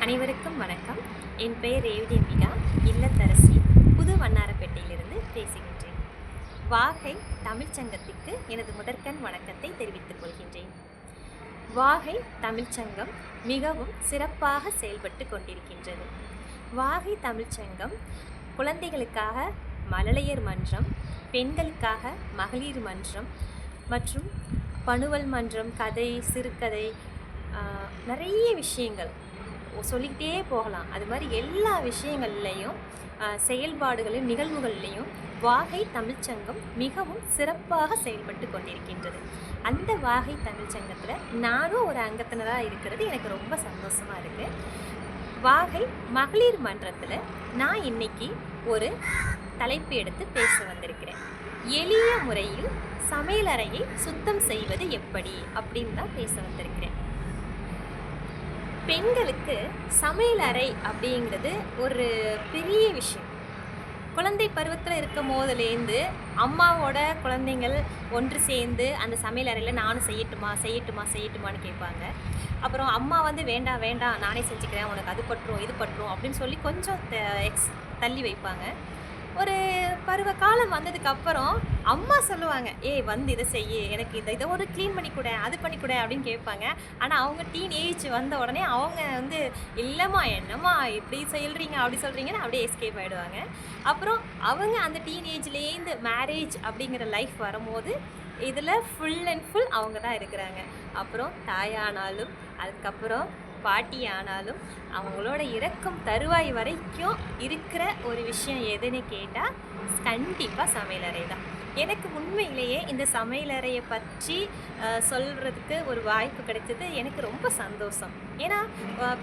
அனைவருக்கும் வணக்கம். என் பெயர் ரேவதி அம்பிகா, இல்லத்தரசி, புது வண்ணாரப்பேட்டையிலிருந்து பேசுகின்றேன். வாகை தமிழ்ச்சங்கத்திற்கு எனது முதற்கண் வணக்கத்தை தெரிவித்துக் கொள்கின்றேன். வாகை தமிழ்ச்சங்கம் மிகவும் சிறப்பாக செயல்பட்டு கொண்டிருக்கின்றது. வாகை தமிழ்ச்சங்கம் குழந்தைகளுக்காக மழலையர் மன்றம், பெண்களுக்காக மகளிர் மன்றம் மற்றும் பணுவல் மன்றம், கதை, சிறுகதை, நிறைய விஷயங்கள் சொல்லிக்கிட்டே போகலாம். அது மாதிரி எல்லா விஷயங்கள்லையும் செயல்பாடுகளையும் நிகழ்வுகள்லையும் வாகை தமிழ்ச்சங்கம் மிகவும் சிறப்பாக செயல்பட்டு கொண்டிருக்கின்றது. அந்த வாகை தமிழ்ச்சங்கத்தில் நானும் ஒரு அங்கத்தினராக இருக்கிறது எனக்கு ரொம்ப சந்தோஷமாக இருக்குது. வாகை மகளிர் மன்றத்தில் நான் இன்னைக்கு ஒரு தலைப்பு எடுத்து பேச வந்திருக்கிறேன். எளிய முறையில் சமையலறையை சுத்தம் செய்வது எப்படி அப்படின்னு தான் பேச வந்திருக்கிறேன். பெண்களுக்கு சமையலறை அப்படிங்கிறது ஒரு பெரிய விஷயம். குழந்தை பருவத்தில் இருக்கும் போதுலேருந்து அம்மாவோட குழந்தைங்கள் ஒன்று சேர்ந்து அந்த சமையலறையில் நானும் செய்யட்டுமான்னு கேட்பாங்க. அப்புறம் அம்மா வேண்டாம் வேண்டாம் நானே செஞ்சுக்கிறேன், உனக்கு அது பற்றும் இது பற்றும் அப்படின்னு சொல்லி கொஞ்சம் தள்ளி வைப்பாங்க. ஒரு பருவ காலம் வந்ததுக்கப்புறம் அம்மா சொல்லுவாங்க, இதை செய்ய, எனக்கு இதை ஒரு க்ளீன் பண்ணி கொடு, அது பண்ணி கொடு அப்படின்னு கேட்பாங்க. ஆனால் அவங்க டீன் ஏஜ் வந்த உடனே அவங்க இல்லைம்மா என்னம்மா இப்படி சொல்கிறீங்க அப்படி சொல்கிறீங்கன்னு அப்படியே எஸ்கேப் ஆகிடுவாங்க. அப்புறம் அவங்க அந்த டீன் ஏஜ்லேருந்து மேரேஜ் அப்படிங்கிற லைஃப் வரும்போது இதில் ஃபுல் அண்ட் ஃபுல் அவங்க தான் இருக்கிறாங்க. அப்புறம் தாயானாலும் அதுக்கப்புறம் பாட்டி ஆனாலும் அவங்களோட இறக்கும் தருவாய் வரைக்கும் இருக்கிற ஒரு விஷயம் எதுன்னு கேட்டால் கண்டிப்பாக சமையலறை தான். எனக்கு உண்மையிலேயே இந்த சமையலறையை பற்றி சொல்கிறதுக்கு ஒரு வாய்ப்பு கிடைச்சது எனக்கு ரொம்ப சந்தோஷம். ஏன்னா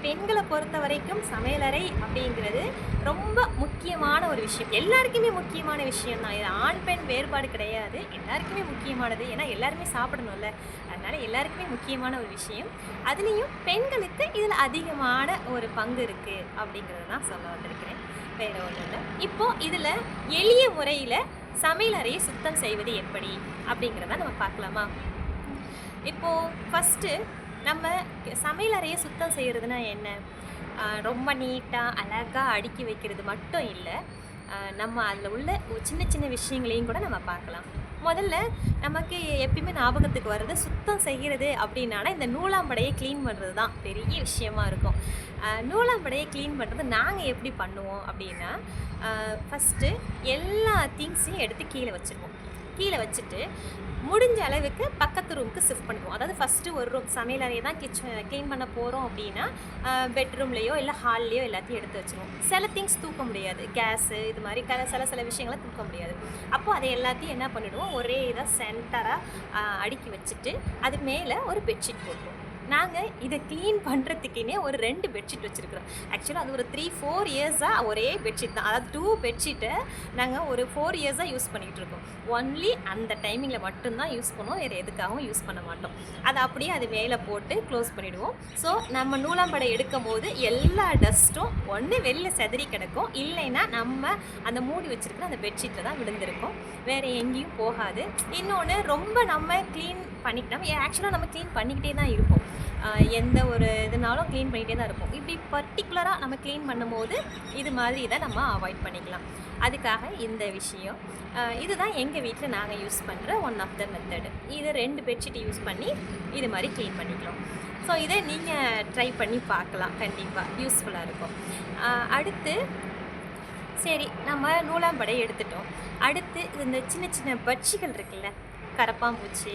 பெண்களை பொறுத்த வரைக்கும் சமையலறை அப்படிங்கிறது ரொம்ப முக்கியமான ஒரு விஷயம். எல்லாருக்குமே முக்கியமான விஷயம் தான். இது ஆண் பெண் வேறுபாடு கிடையாது, எல்லாருக்குமே முக்கியமானது. ஏன்னா எல்லாருமே சாப்பிடணும்ல, அதனால் எல்லாருக்குமே முக்கியமான ஒரு விஷயம். அதுலேயும் பெண்களுக்கு இதில் அதிகமான ஒரு பங்கு இருக்குது அப்படிங்கிறது தான் சொல்ல வந்திருக்கிறேன், வேறு ஒன்றும் இல்லை. இப்போது இதில் எளிய முறையில் சமையலறையை சுத்தம் செய்வது எப்படி அப்படிங்கிறத நம்ம பார்க்கலாமா? இப்போது ஃபஸ்ட்டு நம்ம சமையலறையை சுத்தம் செய்கிறதுனா என்ன? ரொம்ப நீட்டாக அழகாக அடுக்கி வைக்கிறது மட்டும் இல்லை, நம்ம அதில் உள்ள சின்ன சின்ன விஷயங்களையும் கூட நம்ம பார்க்கலாம். முதல்ல நமக்கு எப்பயுமே ஞாபகத்துக்கு வர்றது சுத்தம் செய்கிறது அப்படின்னா இந்த நூலாம்படையை க்ளீன் பண்ணுறது தான் பெரிய விஷயமா இருக்கும். நூலாம்படையை க்ளீன் பண்ணுறது நாங்கள் எப்படி பண்ணுவோம் அப்படின்னா, ஃபஸ்ட்டு எல்லா திங்ஸையும் எடுத்து கீழே வச்சுட்டு முடிஞ்ச அளவுக்கு பக்கத்து ரூமுக்கு ஷிஃப்ட் பண்ணிக்குவோம். அதாவது ஃபஸ்ட்டு ஒரு ரூம் சமையலறையை தான் க்ளீன் பண்ண போகிறோம் அப்படின்னா பெட்ரூம்லேயோ இல்லை ஹால்லையோ எல்லாத்தையும் எடுத்து வச்சுருவோம். சில திங்ஸ் தூக்க முடியாது, கேஸு இது மாதிரி சில விஷயங்களை தூக்க முடியாது. அப்போது அதை எல்லாத்தையும் என்ன பண்ணிவிடுவோம், ஒரே இதாக சென்டராக அடுக்கி வச்சுட்டு அது மேலே ஒரு பெட்ஷீட் போட்டுருவோம். நாங்கள் இதை க்ளீன் பண்ணுறதுக்குன்னே ஒரு 2 பெட்ஷீட் வச்சுருக்குறோம். ஆக்சுவலாக அது ஒரு 3-4 இயர்ஸாக ஒரே பெட்ஷீட் தான். அதாவது 2 பெட்ஷீட்டை நாங்கள் ஒரு 4 இயர்ஸாக யூஸ் பண்ணிகிட்டு இருக்கோம். ஒன்லி அந்த டைமிங்கில் மட்டும்தான் யூஸ் பண்ணுவோம், வேறு எதுக்காகவும் யூஸ் பண்ண மாட்டோம். அதை அப்படியே அது மேலே போட்டு க்ளோஸ் பண்ணிவிடுவோம். ஸோ நம்ம நூலாம்படை எடுக்கும் போது எல்லா டஸ்ட்டும் ஒன்று வெளியில் செதறி கிடக்கும், இல்லைன்னா நம்ம அந்த மூடி வச்சுருக்கிற அந்த பெட்ஷீட்டில் தான் விழுந்திருக்கும், வேறு எங்கேயும் போகாது. இன்னொன்று ரொம்ப நம்ம க்ளீன் பண்ணிக்கிட்டோம். ஆக்சுவலாக நம்ம க்ளீன் பண்ணிக்கிட்டே தான் இருப்போம், எந்த ஒரு இதுனாலும் க்ளீன் பண்ணிகிட்டே தான் இருப்போம். இப்படி பர்டிகுலராக நம்ம க்ளீன் பண்ணும்போது இது மாதிரி இதை நம்ம அவாய்ட் பண்ணிக்கலாம். அதுக்காக இந்த விஷயம் இதுதான் எங்கள் வீட்டில் நாங்கள் யூஸ் பண்ணுற ஒன் ஆஃப் த மெத்தடு. இதை 2 பெட்ஷீட் யூஸ் பண்ணி இது மாதிரி க்ளீன் பண்ணிக்கலாம். ஸோ இதை நீங்கள் ட்ரை பண்ணி பார்க்கலாம், கண்டிப்பாக யூஸ்ஃபுல்லாக இருக்கும். அடுத்து சரி, நம்ம நூலாம்படை எடுத்துட்டோம். அடுத்து இந்த சின்ன சின்ன பட்சிகள் இருக்குல்ல, கரப்பாம்பூச்சி,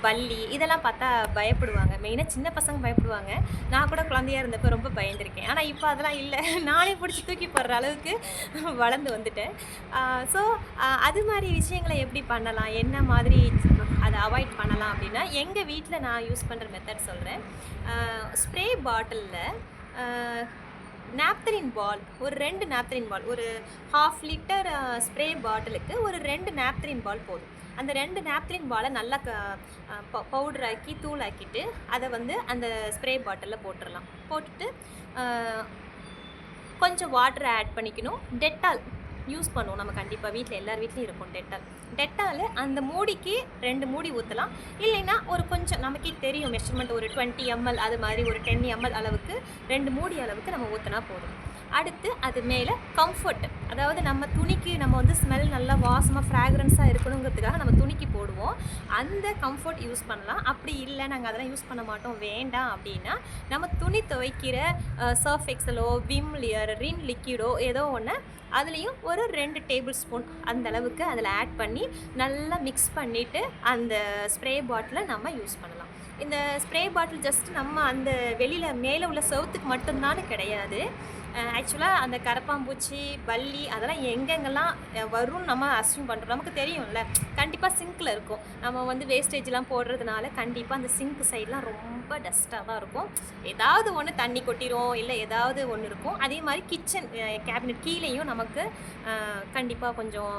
பல்லி, இதெல்லாம் பார்த்தா பயப்படுவாங்க. மெயினாக சின்ன பசங்க பயப்படுவாங்க. நான் கூட குழந்தையாக இருந்தப்போ ரொம்ப பயந்துருக்கேன். ஆனால் இப்போ அதெல்லாம் இல்லை, நானே பிடிச்சி தூக்கி போடுற அளவுக்கு வளர்ந்து வந்துட்டேன். ஸோ அது மாதிரி விஷயங்களை எப்படி பண்ணலாம், என்ன மாதிரி அதை அவாய்ட் பண்ணலாம் அப்படின்னா, எங்கள் வீட்டில் நான் யூஸ் பண்ணுற மெத்தட் சொல்கிறேன். ஸ்ப்ரே பாட்டிலில் நாப்தலின் பால், ஒரு 2 நாப்தலின் பால், ஒரு 1/2 லிட்டர் ஸ்ப்ரே பாட்டிலுக்கு ஒரு 2 நாப்தலின் பால் போதும். அந்த 2 நாப்தலின் பாலை நல்லா பவுடராக்கி தூளாக்கிட்டு அதை அந்த ஸ்ப்ரே பாட்டிலில் போட்டுடலாம். போட்டுட்டு கொஞ்சம் வாட்டரை ஆட் பண்ணிக்கணும். டெட்டால் யூஸ் பண்ணுவோம் நம்ம கண்டிப்பாக. வீட்டில் எல்லார் வீட்லேயும் இருக்கும் டெட்டால். டெட்டால் அந்த மூடிக்கு 2 மூடி ஊற்றலாம். இல்லைன்னா ஒரு கொஞ்சம் நமக்கே தெரியும் மெஷர்மெண்ட், ஒரு 20 ml அது மாதிரி ஒரு 10 ml அளவுக்கு 2 மூடி அளவுக்கு நம்ம ஊற்றினா போதும். அடுத்து அது மேலே கம்ஃபர்ட், அதாவது நம்ம துணிக்கு நம்ம வந்து ஸ்மெல் நல்லா வாசமாக ஃப்ராக்ரன்ஸாக இருக்கணுங்கிறதுக்காக நம்ம துணிக்கு போடுவோம். அந்த கம்ஃபர்ட் யூஸ் பண்ணலாம். அப்படி இல்லை நாங்கள் அதெல்லாம் யூஸ் பண்ண மாட்டோம் வேண்டாம் அப்படின்னா, நம்ம துணி துவைக்கிற சர்ஃப் எக்ஸலோ விம் ரின் லிக்விடோ ஏதோ ஒன்று அதுலேயும் ஒரு 2 டேபிள் ஸ்பூன் அந்த அளவுக்கு அதில் ஆட் பண்ணி நல்லா மிக்ஸ் பண்ணிவிட்டு அந்த ஸ்ப்ரே பாட்டிலை நம்ம யூஸ் பண்ணலாம். இந்த ஸ்ப்ரே பாட்டில் ஜஸ்ட் நம்ம அந்த வெளியில் மேலே உள்ள செவுத்துக்கு மட்டும்தானு கிடையாது. ஆக்சுவலாக அந்த கரப்பாம்பூச்சி, பல்லி அதெல்லாம் எங்கெங்கெல்லாம் வரும்னு நம்ம அஸ்யூம் பண்ணுறோம். நமக்கு தெரியும்ல, கண்டிப்பாக சிங்க்கில் இருக்கும். நம்ம வந்து வேஸ்டேஜ்லாம் போடுறதுனால கண்டிப்பாக அந்த சிங்க் சைட்லாம் ரொம்ப டஸ்ட்டாக தான் இருக்கும். ஏதாவது ஒன்று தண்ணி கொட்டிரும், இல்லை ஏதாவது ஒன்று இருக்கும். அதே மாதிரி கிச்சன் கேபினட் கீழேயும் நமக்கு கண்டிப்பாக கொஞ்சம்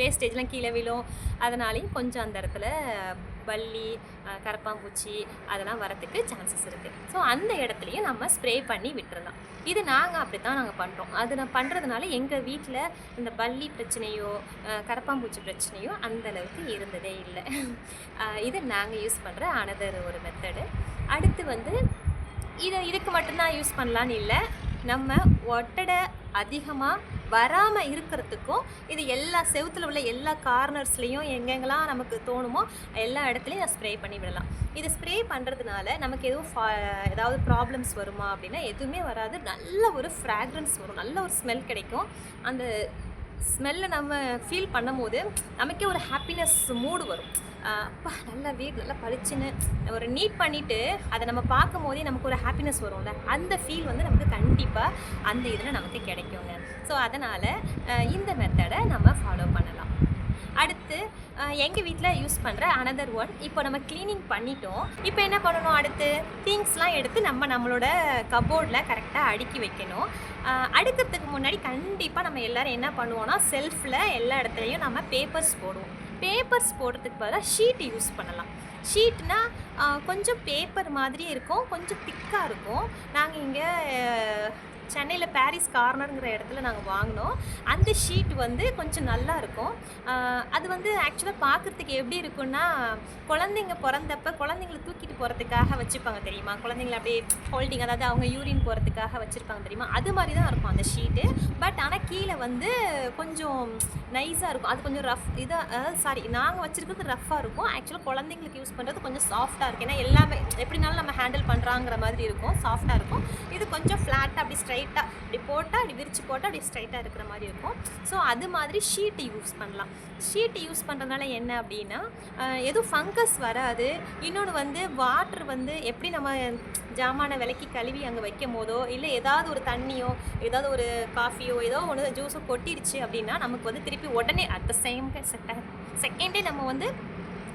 வேஸ்டேஜ்லாம் கீழே விழும். அதனாலையும் கொஞ்சம் அந்த இடத்துல பல்லி, கரப்பாம்பூச்சி அதெல்லாம் வரத்துக்கு சான்சஸ் இருக்குது. ஸோ அந்த இடத்துலையும் நம்ம ஸ்ப்ரே பண்ணி விட்டுறலாம். இது நாங்கள் அப்படி தான் நாங்கள் பண்ணுறோம். அது நான் பண்ணுறதுனால எங்கள் வீட்டில் இந்த பல்லி பிரச்சனையோ கரப்பாம்பூச்சி பிரச்சனையோ அந்தளவுக்கு இருந்ததே இல்லை. இது நாங்கள் யூஸ் பண்ணுற அனதர் ஒரு மெத்தடு. அடுத்து வந்து இதுக்கு மட்டும்தான் யூஸ் பண்ணலான்னு இல்லை, நம்ம ஒட்டடை அதிகமாக வராமல் இருக்கிறதுக்கும் இது எல்லா செவுத்தில் உள்ள எல்லா கார்னர்ஸ்லேயும் எங்கெங்கெல்லாம் நமக்கு தோணுமோ எல்லா இடத்துலையும் ஸ்ப்ரே பண்ணி விடலாம். இது ஸ்ப்ரே பண்ணுறதுனால நமக்கு ஏதாவது ப்ராப்ளம்ஸ் வருமா அப்படின்னா எதுவுமே வராது. நல்ல ஒரு ஃப்ராக்ரன்ஸ் வரும், நல்ல ஒரு ஸ்மெல் கிடைக்கும். அந்த ஸ்மெல்லை நம்ம ஃபீல் பண்ணும் போது நமக்கே ஒரு ஹாப்பினஸ் மூடு வரும். அப்பா நல்லா வீடு நல்லா பளிச்சுன்னு ஒரு நீட் பண்ணிவிட்டு அதை நம்ம பார்க்கும் போதே நமக்கு ஒரு ஹாப்பினஸ் வரும்ல, அந்த ஃபீல் வந்து நமக்கு கண்டிப்பாக அந்த இதில் நமக்கு கிடைக்குங்க. ஸோ அதனால் இந்த மெத்தடை நம்ம ஃபாலோ பண்ணலாம். அடுத்து எங்கள் வீட்டில் யூஸ் பண்ணுற அனதர் ஒன், இப்போ நம்ம க்ளீனிங் பண்ணிட்டோம். இப்போ என்ன பண்ணணும், அடுத்து திங்ஸ்லாம் எடுத்து நம்மளோட கபோர்டில் கரெக்டாக அடுக்கி வைக்கணும். அடுக்கிறதுக்கு முன்னாடி கண்டிப்பாக நம்ம எல்லோரும் என்ன பண்ணுவோன்னா, செல்ஃபில் எல்லா இடத்துலையும் நம்ம பேப்பர்ஸ் போடுவோம். பேப்பர்ஸ் போடுறதுக்கு பதிலாக ஷீட் யூஸ் பண்ணலாம். ஷீட்னா கொஞ்சம் பேப்பர் மாதிரி இருக்கும், கொஞ்சம் திக்காக இருக்கும். நாங்கள் இங்கே சென்னையில் பாரிஸ் கார்னருங்கிற இடத்துல நாங்கள் வாங்கினோம். அந்த ஷீட் வந்து கொஞ்சம் நல்லா இருக்கும். அது வந்து ஆக்சுவலாக பார்க்குறதுக்கு எப்படி இருக்குன்னா, குழந்தைங்க பிறந்தப்ப குழந்தைங்கள தூக்கிட்டு போகிறதுக்காக வச்சுருப்பாங்க தெரியுமா, குழந்தைங்கள அப்படியே ஹோல்டிங், அதாவது அவங்க யூரின் போகிறதுக்காக வச்சுருப்பாங்க தெரியுமா, அது மாதிரி தான் இருக்கும் அந்த ஷீட்டு. பட் ஆனால் கீழே வந்து கொஞ்சம் நைஸாக இருக்கும். அது கொஞ்சம் ரஃப் நாங்கள் வச்சுருக்கிறது ரஃப்பாக இருக்கும். ஆக்சுவலாக குழந்தைங்களுக்கு யூஸ் பண்ணுறது கொஞ்சம் சாஃப்டாக இருக்குது. ஏன்னா எல்லாமே எப்படினாலும் நம்ம ஹேண்டில் பண்ணுறாங்கிற மாதிரி இருக்கும், சாஃப்டாக இருக்கும். இது கொஞ்சம் ஃப்ளாட்டாக அப்படி ஸ்ட்ரைட்டாக இப்படி போட்டால் அப்படி விரிச்சு போட்டால் அப்படி ஸ்ட்ரைட்டாக இருக்கிற மாதிரி இருக்கும். ஸோ அது மாதிரி ஷீட்டு யூஸ் பண்ணலாம். ஷீட்டு யூஸ் பண்ணுறதுனால என்ன அப்படின்னா, எதுவும் ஃபங்கஸ் வராது. இன்னொன்று வந்து வாட்டர் வந்து எப்படி நம்ம ஜாமான விலைக்கு கழுவி அங்கே வைக்கும் போதோ, இல்லை ஏதாவது ஒரு தண்ணியோ ஏதாவது ஒரு காஃபியோ ஏதோ ஒன்று ஜூஸோ கொட்டிடுச்சு அப்படின்னா நமக்கு வந்து திருப்பி உடனே அட் த செகண்டே நம்ம வந்து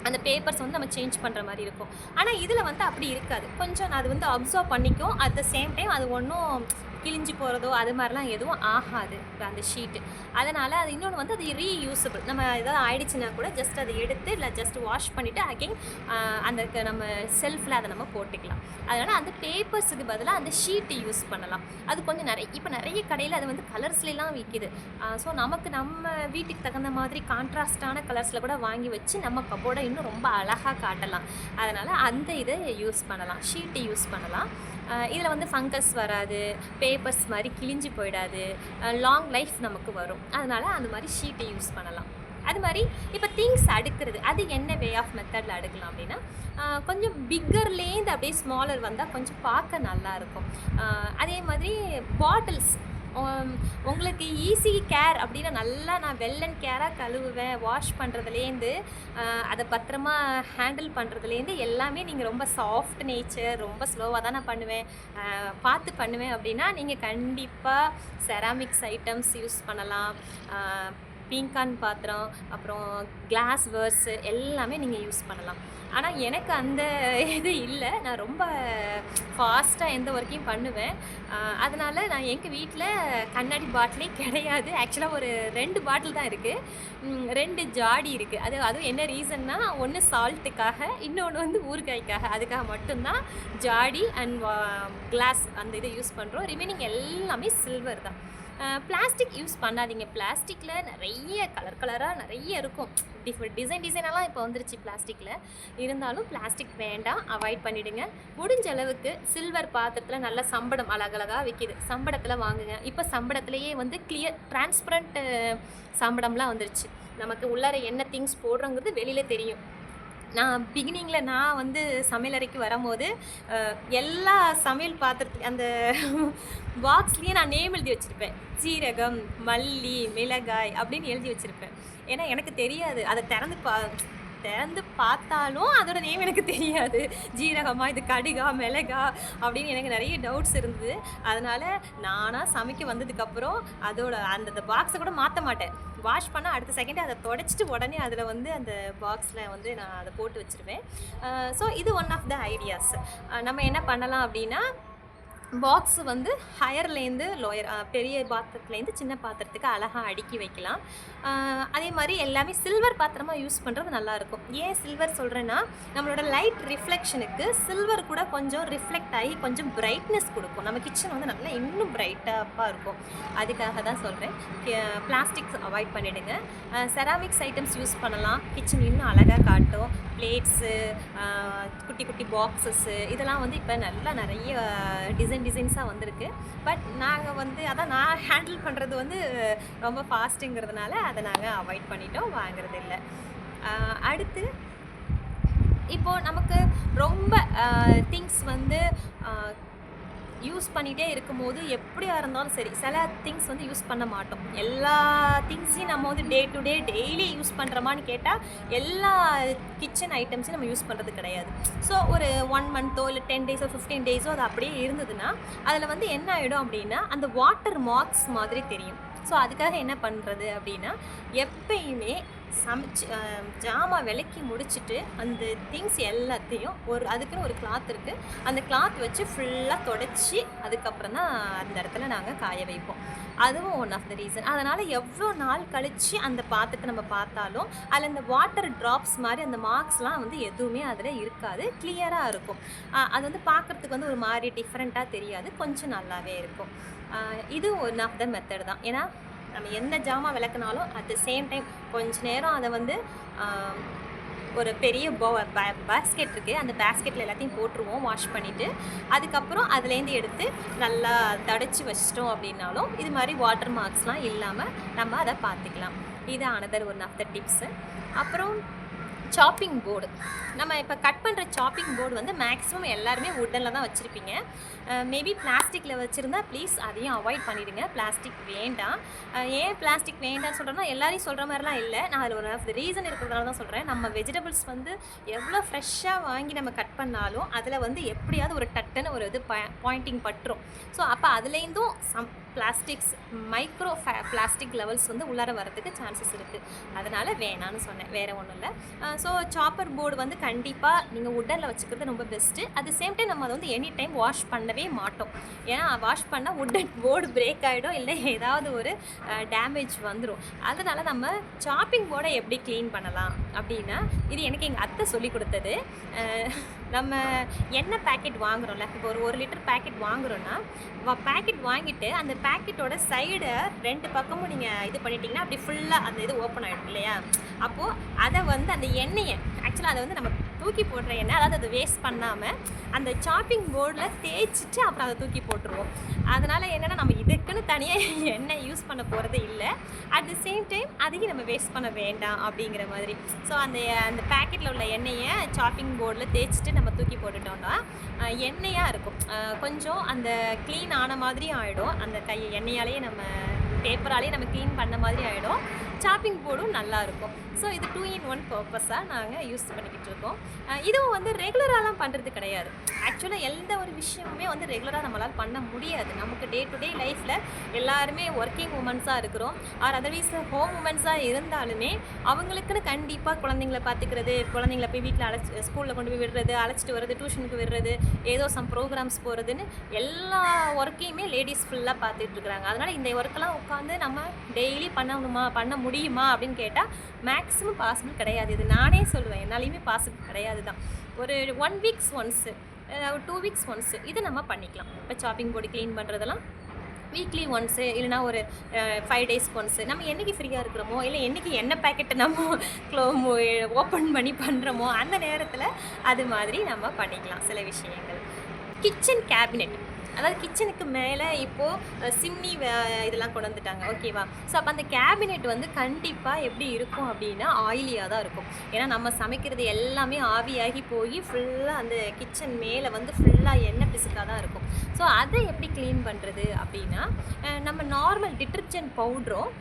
அந்த பேப்பர்ஸ் வந்து நம்ம சேஞ்ச் பண்ணுற மாதிரி இருக்கும். ஆனால் இதில் வந்து அப்படி இருக்காது. கொஞ்சம் அது வந்து அப்சர்வ் பண்ணிக்கும். அட் த சேம் டைம் அது ஒன்றும் கிழிஞ்சு போகிறதோ அது மாதிரிலாம் எதுவும் ஆகாது அந்த ஷீட்டு. அதனால் அது இன்னொன்று வந்து அது ரீயூஸபிள். நம்ம ஏதாவது ஆயிடுச்சுன்னா கூட ஜஸ்ட் அதை எடுத்து இல்லை ஜஸ்ட் வாஷ் பண்ணிவிட்டு அகெயின் அந்த நம்ம செல்ஃபில் அதை நம்ம போட்டுக்கலாம். அதனால் அந்த பேப்பர்ஸுக்கு பதிலாக அந்த ஷீட்டு யூஸ் பண்ணலாம். அது கொஞ்சம் இப்போ நிறைய கடையில் அது வந்து கலர்ஸ்லாம் விற்கிது. ஸோ நமக்கு நம்ம வீட்டுக்கு தகுந்த மாதிரி கான்ட்ராஸ்டான கலர்ஸில் கூட வாங்கி வச்சு நம்ம கபோர்டை இன்னும் ரொம்ப அழகாக காட்டலாம். அதனால் அந்த இதை யூஸ் பண்ணலாம், ஷீட்டு யூஸ் பண்ணலாம். இதில் வந்து ஃபங்கஸ் வராது, பேப்பர்ஸ் மாதிரி கிழிஞ்சு போயிடாது, லாங் லைஃப் நமக்கு வரும். அதனால் அந்த மாதிரி ஷீட்டை யூஸ் பண்ணலாம். அது மாதிரி இப்போ திங்ஸ் அடுக்கிறது, அது என்ன வே ஆஃப் மெத்தடில் அடுக்கலாம் அப்படின்னா, கொஞ்சம் பிக்கர்லேருந்து அப்படியே ஸ்மாலர் வந்தால் கொஞ்சம் பார்க்க நல்லாயிருக்கும். அதே மாதிரி பாட்டில்ஸ் உங்களுக்கு ஈஸி கேர் அப்படின்னா நல்லா நான் வெல் அண்ட் கேராக கழுவுவேன். வாஷ் பண்ணுறதுலேருந்து அதை பத்திரமா ஹேண்டில் பண்ணுறதுலேருந்து எல்லாமே நீங்கள் ரொம்ப சாஃப்ட் நேச்சர், ரொம்ப ஸ்லோவாக தான் நான் பார்த்து பண்ணுவேன் அப்படின்னா நீங்கள் கண்டிப்பாக செராமிக்ஸ் ஐட்டம்ஸ் யூஸ் பண்ணலாம். பீங்கான் பாத்திரம், அப்புறம் கிளாஸ் வேர்ஸு எல்லாமே நீங்கள் யூஸ் பண்ணலாம். ஆனால் எனக்கு அந்த இது இல்லை. நான் ரொம்ப ஃபாஸ்ட்டாக எந்த ஒர்க்கையும் பண்ணுவேன். அதனால் நான் எங்கள் வீட்டில் கண்ணாடி பாட்டிலே கிடையாது. ஆக்சுவலாக ஒரு 2 பாட்டில் தான் இருக்குது, 2 ஜாடி இருக்குது. அதுவும் என்ன ரீசன்னா, ஒன்று சால்ட்டுக்காக, இன்னொன்று வந்து ஊறுகாய்க்காக. அதுக்காக மட்டும்தான் ஜாடி அண்ட் கிளாஸ் அந்த இதை யூஸ் பண்ணுறோம். ரிமைனிங் எல்லாமே சில்வர் தான். பிளாஸ்டிக் யூஸ் பண்ணாதீங்க. பிளாஸ்டிக்கில் நிறைய கலராக நிறைய இருக்கும். டிசைனெல்லாம் இப்போ வந்துருச்சு பிளாஸ்டிக்கில். இருந்தாலும் பிளாஸ்டிக் வேண்டாம், அவாய்ட் பண்ணிவிடுங்க. முடிஞ்ச அளவுக்கு சில்வர் பாத்திரத்தில் நல்ல சம்படம் அழகழகாக விற்கிது, சம்படத்தில் வாங்குங்க. இப்போ சம்படத்துலேயே வந்து கிளியர் டிரான்ஸ்பரண்ட் சம்படம்லாம் வந்துருச்சு. நமக்கு உள்ளார என்ன திங்ஸ் போடுறோங்கிறது வெளியில் தெரியும். பிகினிங்கில் நான் வந்து சமையலறைக்கு வரும்போது எல்லா சமையல் பாத்திரத்து அந்த பாக்ஸ்லேயே நான் நேம் எழுதி வச்சுருப்பேன். சீரகம், மல்லி, மிளகாய் அப்படின்னு எழுதி வச்சுருப்பேன். ஏன்னா எனக்கு தெரியாது, அதை திறந்து பார்த்தாலும் அதோட நேம் எனக்கு தெரியாது. ஜீரகமா, இது கடுகா, மிளகா அப்படின்னு எனக்கு நிறைய டவுட்ஸ் இருந்தது. அதனால் நானாக சமைக்க வந்ததுக்கப்புறம் அதோட அந்த பாக்ஸை கூட மாற்ற மாட்டேன். வாஷ் பண்ணால் அடுத்த செகண்டே அதை தொடச்சிட்டு உடனே அதில் வந்து அந்த பாக்ஸில் வந்து நான் அதை போட்டு வச்சுருவேன். ஸோ இது ஒன் ஆஃப் த ஐடியாஸ். நம்ம என்ன பண்ணலாம் அப்படின்னா, பாக்ஸு வந்து ஹையர்லேருந்து லோயர், பெரிய பாத்திரத்துலேருந்து சின்ன பாத்திரத்துக்கு அழகாக அடுக்கி வைக்கலாம். அதே மாதிரி எல்லாமே சில்வர் பாத்திரமாக யூஸ் பண்ணுறது நல்லாயிருக்கும். ஏன் சில்வர் சொல்கிறேன்னா, நம்மளோட லைட் ரிஃப்ளெக்ஷனுக்கு சில்வர் கூட கொஞ்சம் ரிஃப்ளெக்ட் ஆகி கொஞ்சம் பிரைட்னஸ் கொடுக்கும். நம்ம கிச்சன் வந்து நல்லா இன்னும் பிரைட்டாக இருக்கும். அதுக்காக தான் சொல்கிறேன். பிளாஸ்டிக்ஸ் அவாய்ட் பண்ணிவிடுங்க. செராமிக்ஸ் ஐட்டம்ஸ் யூஸ் பண்ணலாம், கிச்சன் இன்னும் அழகாக காட்டும். பிளேட்ஸு, குட்டி குட்டி பாக்ஸஸ்ஸு, இதெல்லாம் வந்து இப்போ நல்லா நிறைய டிசைன்ஸாக வந்திருக்கு. பட் நாங்கள் வந்து அதான் நான் ஹேண்டில் பண்ணுறது வந்து ரொம்ப ஃபாஸ்ட்டுங்கிறதுனால அதை நாங்கள் அவாய்ட் பண்ணிட்டோம், வாங்குறது இல்லை. அடுத்து இப்போது நமக்கு ரொம்ப திங்ஸ் வந்து யூஸ் பண்ணிகிட்டே இருக்கும்போது எப்படியா இருந்தாலும் சரி, சில திங்ஸ் வந்து யூஸ் பண்ண மாட்டோம். எல்லா திங்ஸையும் நம்ம வந்து day to day daily use பண்ணுறோமான்னு கேட்டால் எல்லா கிச்சன் ஐட்டம்ஸையும் நம்ம யூஸ் பண்ணுறது கிடையாது. ஸோ ஒரு 1 மந்த்தோ இல்லை 10 டேஸோ 15 டேஸோ அது அப்படியே இருந்ததுன்னா அதில் வந்து என்ன ஆகிடும் அப்படின்னா, அந்த வாட்டர் மார்க்ஸ் மாதிரி தெரியும். ஸோ அதுக்காக என்ன பண்ணுறது அப்படின்னா, எப்பயுமே ஜாமான் விளக்கி முடிச்சுட்டு அந்த திங்ஸ் எல்லாத்தையும் அதுக்குன்னு ஒரு கிளாத் இருக்குது, அந்த கிளாத் வச்சு ஃபுல்லாக தொடச்சி அதுக்கப்புறம் தான் அந்த இடத்துல நாங்கள் காய வைப்போம். அதுவும் ஒன் ஆஃப் த ரீசன். அதனால் எவ்வளோ நாள் கழித்து அந்த பாத்திரத்தை நம்ம பார்த்தாலும் அதில் இந்த வாட்டர் ட்ராப்ஸ் மாதிரி அந்த மார்க்ஸ்லாம் வந்து எதுவுமே அதில் இருக்காது, கிளியராக இருக்கும். அது வந்து பார்க்குறதுக்கு வந்து ஒரு மாதிரி டிஃப்ரெண்ட்டாக தெரியாது, கொஞ்சம் நல்லாவே இருக்கும். இது ஒன் ஆஃப் த மெத்தட் தான். ஏன்னா நம்ம எந்த ஜாமான் விளக்குனாலும் அட் த சேம் டைம் கொஞ்ச நேரம் அதை வந்து ஒரு பெரிய பேஸ்கெட் இருக்குது, அந்த பேஸ்கெட்டில் எல்லாத்தையும் போட்டுருவோம் வாஷ் பண்ணிவிட்டு. அதுக்கப்புறம் அதுலேருந்து எடுத்து நல்லா தடைச்சி வச்சிட்டோம் அப்படின்னாலும் இது மாதிரி வாட்டர் மார்க்ஸ்லாம் இல்லாமல் நம்ம அதை பார்த்துக்கலாம். இது another one of the tips. அப்புறம் சாப்பிங் போர்டு, நம்ம இப்போ கட் பண்ணுற சாப்பிங் போர்டு வந்து மேக்ஸிமம் எல்லாருமே வுட்டனில் தான் வச்சுருப்பீங்க. மேபி பிளாஸ்டிக்கில் வச்சுருந்தா ப்ளீஸ் அதையும் அவாய்ட் பண்ணிவிடுங்க. பிளாஸ்டிக் வேண்டாம். ஏன் பிளாஸ்டிக் வேண்டாம்னு சொல்கிறேன்னா, எல்லாரையும் சொல்கிற மாதிரிலாம் இல்லை, நான் அதில் ஒரு ஆஃப் த ரீசன் இருக்கிறதுனால தான் சொல்கிறேன். நம்ம வெஜிடபிள்ஸ் வந்து எவ்வளோ ஃப்ரெஷ்ஷாக வாங்கி நம்ம கட் பண்ணாலும் அதில் வந்து எப்படியாவது ஒரு டட்டுன்னு ஒரு இது பாயிண்டிங் பட்டுரும். ஸோ அப்போ அதுலேருந்தும் பிளாஸ்டிக்ஸ், மைக்ரோ பிளாஸ்டிக் லெவல்ஸ் வந்து உள்ளார வரதுக்கு சான்சஸ் இருக்குது. அதனால் வேணான்னு சொன்னேன், வேறு ஒன்றும் இல்லை. ஸோ சாப்பர் போர்டு வந்து கண்டிப்பாக நீங்கள் வுட்டனில் வச்சுக்கிறது ரொம்ப best. At the same time நம்ம அதை வந்து எனி டைம் வாஷ் பண்ணவே மாட்டோம். ஏன்னா வாஷ் பண்ணால் வுட்டன் போர்டு பிரேக் ஆகிடும், இல்லை ஏதாவது ஒரு டேமேஜ் வந்துடும். அதனால் நம்ம சாப்பிங் போர்டை எப்படி க்ளீன் பண்ணலாம் அப்படின்னா, இது எனக்கு எங்கள் அத்தை சொல்லி கொடுத்தது. நம்ம எண்ணெய் பேக்கெட் வாங்குகிறோம்ல, இப்போ ஒரு 1 லிட்டர் பேக்கெட் வாங்குகிறோன்னா, பேக்கெட் வாங்கிட்டு அந்த பேக்கெட்டோட சைடை 2 பக்கமும் நீங்கள் இது பண்ணிட்டீங்கன்னா அப்படி ஃபுல்லாக அந்த இது ஓப்பன் ஆகிடும் இல்லையா? அப்போது அதை வந்து அந்த எண்ணெயை ஆக்சுவலாக அதை வந்து நம்ம தூக்கி போடுற எண்ணெய், அதாவது அதை வேஸ்ட் பண்ணாமல் அந்த சாப்பிங் போர்டில் தேய்ச்சிட்டு அப்புறம் அதை தூக்கி போட்டுருவோம். அதனால் என்னென்னா, நம்ம இதுக்குன்னு தனியாக எண்ணெய் யூஸ் பண்ண போகிறது இல்லை. அட் தி சேம் டைம் அதையும் நம்ம வேஸ்ட் பண்ண வேண்டாம் அப்படிங்கிற மாதிரி. ஸோ அந்த பேக்கெட்டில் உள்ள எண்ணெயை சாப்பிங் போர்டில் தேய்ச்சிட்டு நம்ம தூக்கி போட்டுட்டோம்னா எண்ணெயாக இருக்கும். கொஞ்சம் அந்த க்ளீன் ஆன மாதிரி ஆகிடும். அந்த எண்ணெயாலேயே நம்ம பேப்பராலேயே நம்ம க்ளீன் பண்ண மாதிரி ஆகிடும். சாப்பிங் போர்டும் நல்லாயிருக்கும். ஸோ இது 2 in 1 பர்பஸாக நாங்கள் யூஸ் பண்ணிக்கிட்டு இருக்கோம். இதுவும் வந்து ரெகுலராகலாம் பண்ணுறது கிடையாது. ஆக்சுவலாக எந்த ஒரு விஷயமுமே வந்து ரெகுலராக நம்மளால் பண்ண முடியாது. நமக்கு டே டு டே லைஃப்பில் எல்லாருமே ஒர்க்கிங் உமன்ஸாக இருக்கிறோம், ஆர் அதர்வைஸ் ஹோம் உமன்ஸாக இருந்தாலுமே அவங்களுக்குன்னு கண்டிப்பாக குழந்தைங்கள பார்த்துக்கிறது, குழந்தைங்கள போய் வீட்டில் ஸ்கூலில் கொண்டு போய் விடுறது, அழைச்சிட்டு வர்றது, டியூஷனுக்கு விடுறது, ஏதோ சம் ப்ரோக்ராம்ஸ் போகிறதுன்னு எல்லா ஒர்க்கையுமே லேடிஸ் ஃபுல்லாக பார்த்துட்டு இருக்கிறாங்க. அதனால் இந்த ஒர்க்கெல்லாம் உட்காந்து நம்ம டெய்லி பண்ண முடியுமா அப்படின்னு கேட்டால் மேக்ஸிமம் பாசிபிள் கிடையாது. இது நானே சொல்லுவேன், என்னாலையுமே பாசிபிள் கிடையாது தான். ஒரு 1 weeks ஒன்ஸு, 2 weeks ஒன்ஸு இது நம்ம பண்ணிக்கலாம். இப்போ சாப்பிங் போர்டு க்ளீன் பண்ணுறதெல்லாம் வீக்லி ஒன்ஸு இல்லைனா ஒரு 5 டேஸ்க்கு ஒன்ஸு நம்ம என்றைக்கு ஃப்ரீயாக இருக்கிறோமோ, இல்லை என்றைக்கு எண்ணெய் பேக்கெட்டை நம்ம ஓப்பன் பண்ணி பண்ணுறோமோ அந்த நேரத்தில் அது மாதிரி நம்ம பண்ணிக்கலாம் சில விஷயங்கள். கிச்சன் கேபினெட், அதாவது கிச்சனுக்கு மேலே இப்போது சிம்னி இதெல்லாம் கொண்டு வந்துட்டாங்க, ஓகேவா? ஸோ அப்போ அந்த கேபினெட் வந்து கண்டிப்பாக எப்படி இருக்கும் அப்படின்னா ஆயிலியாக தான் இருக்கும். ஏன்னா நம்ம சமைக்கிறது எல்லாமே ஆவியாகி போய் ஃபுல்லாக அந்த கிச்சன் மேலே வந்து ஃபுல்லாக எண்ணெய் பிசுக்காக தான் இருக்கும். ஸோ அதை எப்படி க்ளீன் பண்ணுறது அப்படின்னா, நம்ம நார்மல் டிட்டர்ஜென்ட் பவுடரும்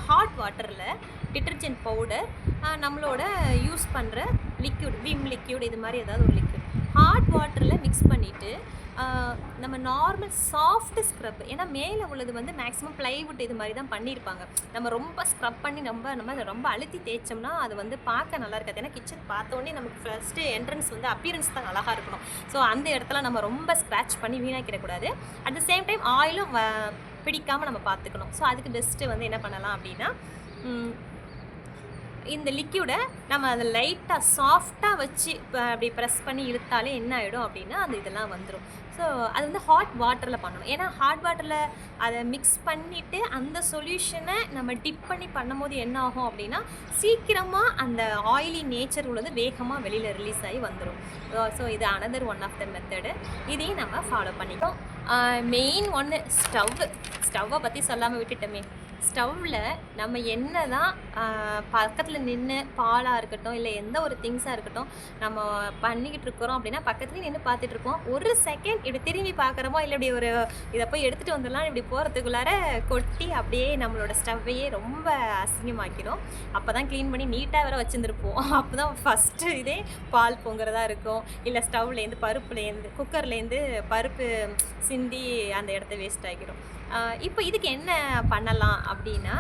ஹாட் வாட்டரில் டிட்டர்ஜென்ட் பவுடர், நம்மளோட யூஸ் பண்ணுற லிக்யூட், விம் லிக்யூட், இது மாதிரி ஏதாவது ஒரு லிக்யூட் ஹாட் வாட்டரில் மிக்ஸ் பண்ணிவிட்டு நம்ம நார்மல் சாஃப்ட் ஸ்க்ரப், ஏன்னா மேலே உள்ளது வந்து மேக்ஸிமம் ப்ளைவுட் இது மாதிரி தான் பண்ணியிருப்பாங்க. நம்ம ரொம்ப ஸ்க்ரப் பண்ணி நம்ம ரொம்ப அழுத்தி தேய்ச்சோம்னா அது வந்து பார்க்க நல்லா இருக்காது. ஏன்னா கிச்சன் பார்த்தோன்னே நமக்கு ஃபஸ்ட்டு என்ட்ரன்ஸ் வந்து அப்பியரன்ஸ் தான் அழகாக இருக்கணும். ஸோ அந்த இடத்துல நம்ம ரொம்ப ஸ்க்ராட்ச் பண்ணி வீணாக்கிடக்கூடாது. அட் த சேம் டைம் ஆயிலும் பிடிக்காமல் நம்ம பார்த்துக்கணும். ஸோ அதுக்கு பெஸ்ட்டு வந்து என்ன பண்ணலாம் அப்படின்னா, இந்த லிக்யூடை நம்ம அதை லைட்டாக சாஃப்டாக வச்சு அப்படி ப்ரெஸ் பண்ணி இழுத்தாலே என்ன ஆகிடும் அப்படின்னா அந்த இதெல்லாம் வந்துடும். ஸோ அது வந்து ஹாட் வாட்டரில் பண்ணணும். ஏன்னா ஹாட் வாட்டரில் அதை மிக்ஸ் பண்ணிவிட்டு அந்த சொல்யூஷனை நம்ம டிப் பண்ணி பண்ணும்போது என்ன ஆகும் அப்படின்னா சீக்கிரமாக அந்த ஆயிலி நேச்சர் உள்ளது வேகமாக வெளியில் ரிலீஸ் ஆகி வந்துடும். ஸோ இது another one of the method. இதையும் நம்ம ஃபாலோ பண்ணிட்டோம். மெயின் ஒன்று ஸ்டவ்வை பற்றி சொல்லாமல் விட்டுட்டோமே. ஸ்டவ்வில் நம்ம என்ன தான் பக்கத்தில் நின்று பாலாக இருக்கட்டும் இல்லை எந்த ஒரு திங்ஸாக இருக்கட்டும் நம்ம பண்ணிக்கிட்டு இருக்கிறோம் அப்படின்னா பக்கத்துலேயே நின்று பார்த்துட்ருப்போம். ஒரு செகண்ட் இப்படி திரும்பி பார்க்குறோமோ இல்லை இப்படி ஒரு இதை போய் எடுத்துகிட்டு வந்துடலாம் இப்படி போகிறதுக்குள்ளார கொட்டி அப்படியே நம்மளோட ஸ்டவ்வையே ரொம்ப அசிங்கமாக்கிடும். அப்போ தான் க்ளீன் பண்ணி நீட்டாக வேறு வச்சுருந்துருப்போம். அப்போ தான் ஃபஸ்ட்டு இதே பால் பொங்குறதா இருக்கும், இல்லை ஸ்டவ்லேருந்து குக்கர்லேருந்து பருப்பு சிந்தி அந்த இடத்த வேஸ்ட் ஆகிடும். இப்போ இதுக்கு என்ன பண்ணலாம் அப்படின்னா,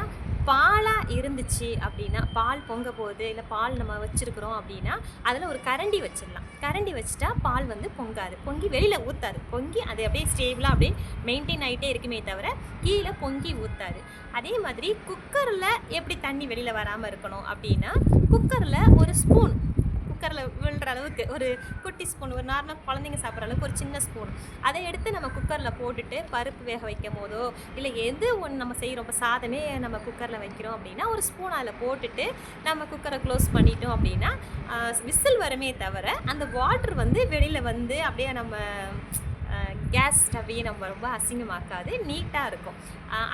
பாலாக இருந்துச்சு அப்படின்னா, பால் பொங்க போகுது இல்லை பால் நம்ம வச்சுருக்குறோம் அப்படின்னா அதில் ஒரு கரண்டி வச்சிடலாம். கரண்டி வச்சுட்டா பால் வந்து பொங்காது, பொங்கி வெளியில் ஊற்றாது. பொங்கி அது அப்படியே ஸ்டேபிளாக அப்படியே மெயின்டைன் ஆகிட்டே இருக்குமே தவிர கீழே பொங்கி ஊற்றாது. அதே மாதிரி குக்கரில் எப்படி தண்ணி வெளியில் வராமல் இருக்கணும் அப்படின்னா, குக்கரில் ஒரு ஸ்பூன், குக்கரில் விழுற அளவுக்கு ஒரு குட்டி ஸ்பூன், ஒரு நார்மல் குழந்தைங்க சாப்பிட்ற அளவுக்கு ஒரு சின்ன ஸ்பூன், அதை எடுத்து நம்ம குக்கரில் போட்டுட்டு பருப்பு வேக வைக்கும் போதோ இல்லை எது ஒன்று நம்ம செய்கிறோம், இப்போ சாதமே நம்ம குக்கரில் வைக்கிறோம் அப்படின்னா ஒரு ஸ்பூன் அதில் போட்டுட்டு நம்ம குக்கரை க்ளோஸ் பண்ணிட்டோம் அப்படின்னா விசில் வருமே தவிர அந்த வாட்டர் வந்து வெளியில் வந்து அப்படியே நம்ம கேஸ் ஸ்டவ்வையே நம்ம ரொம்ப அசிங்கமாக்காது, நீட்டாக இருக்கும்.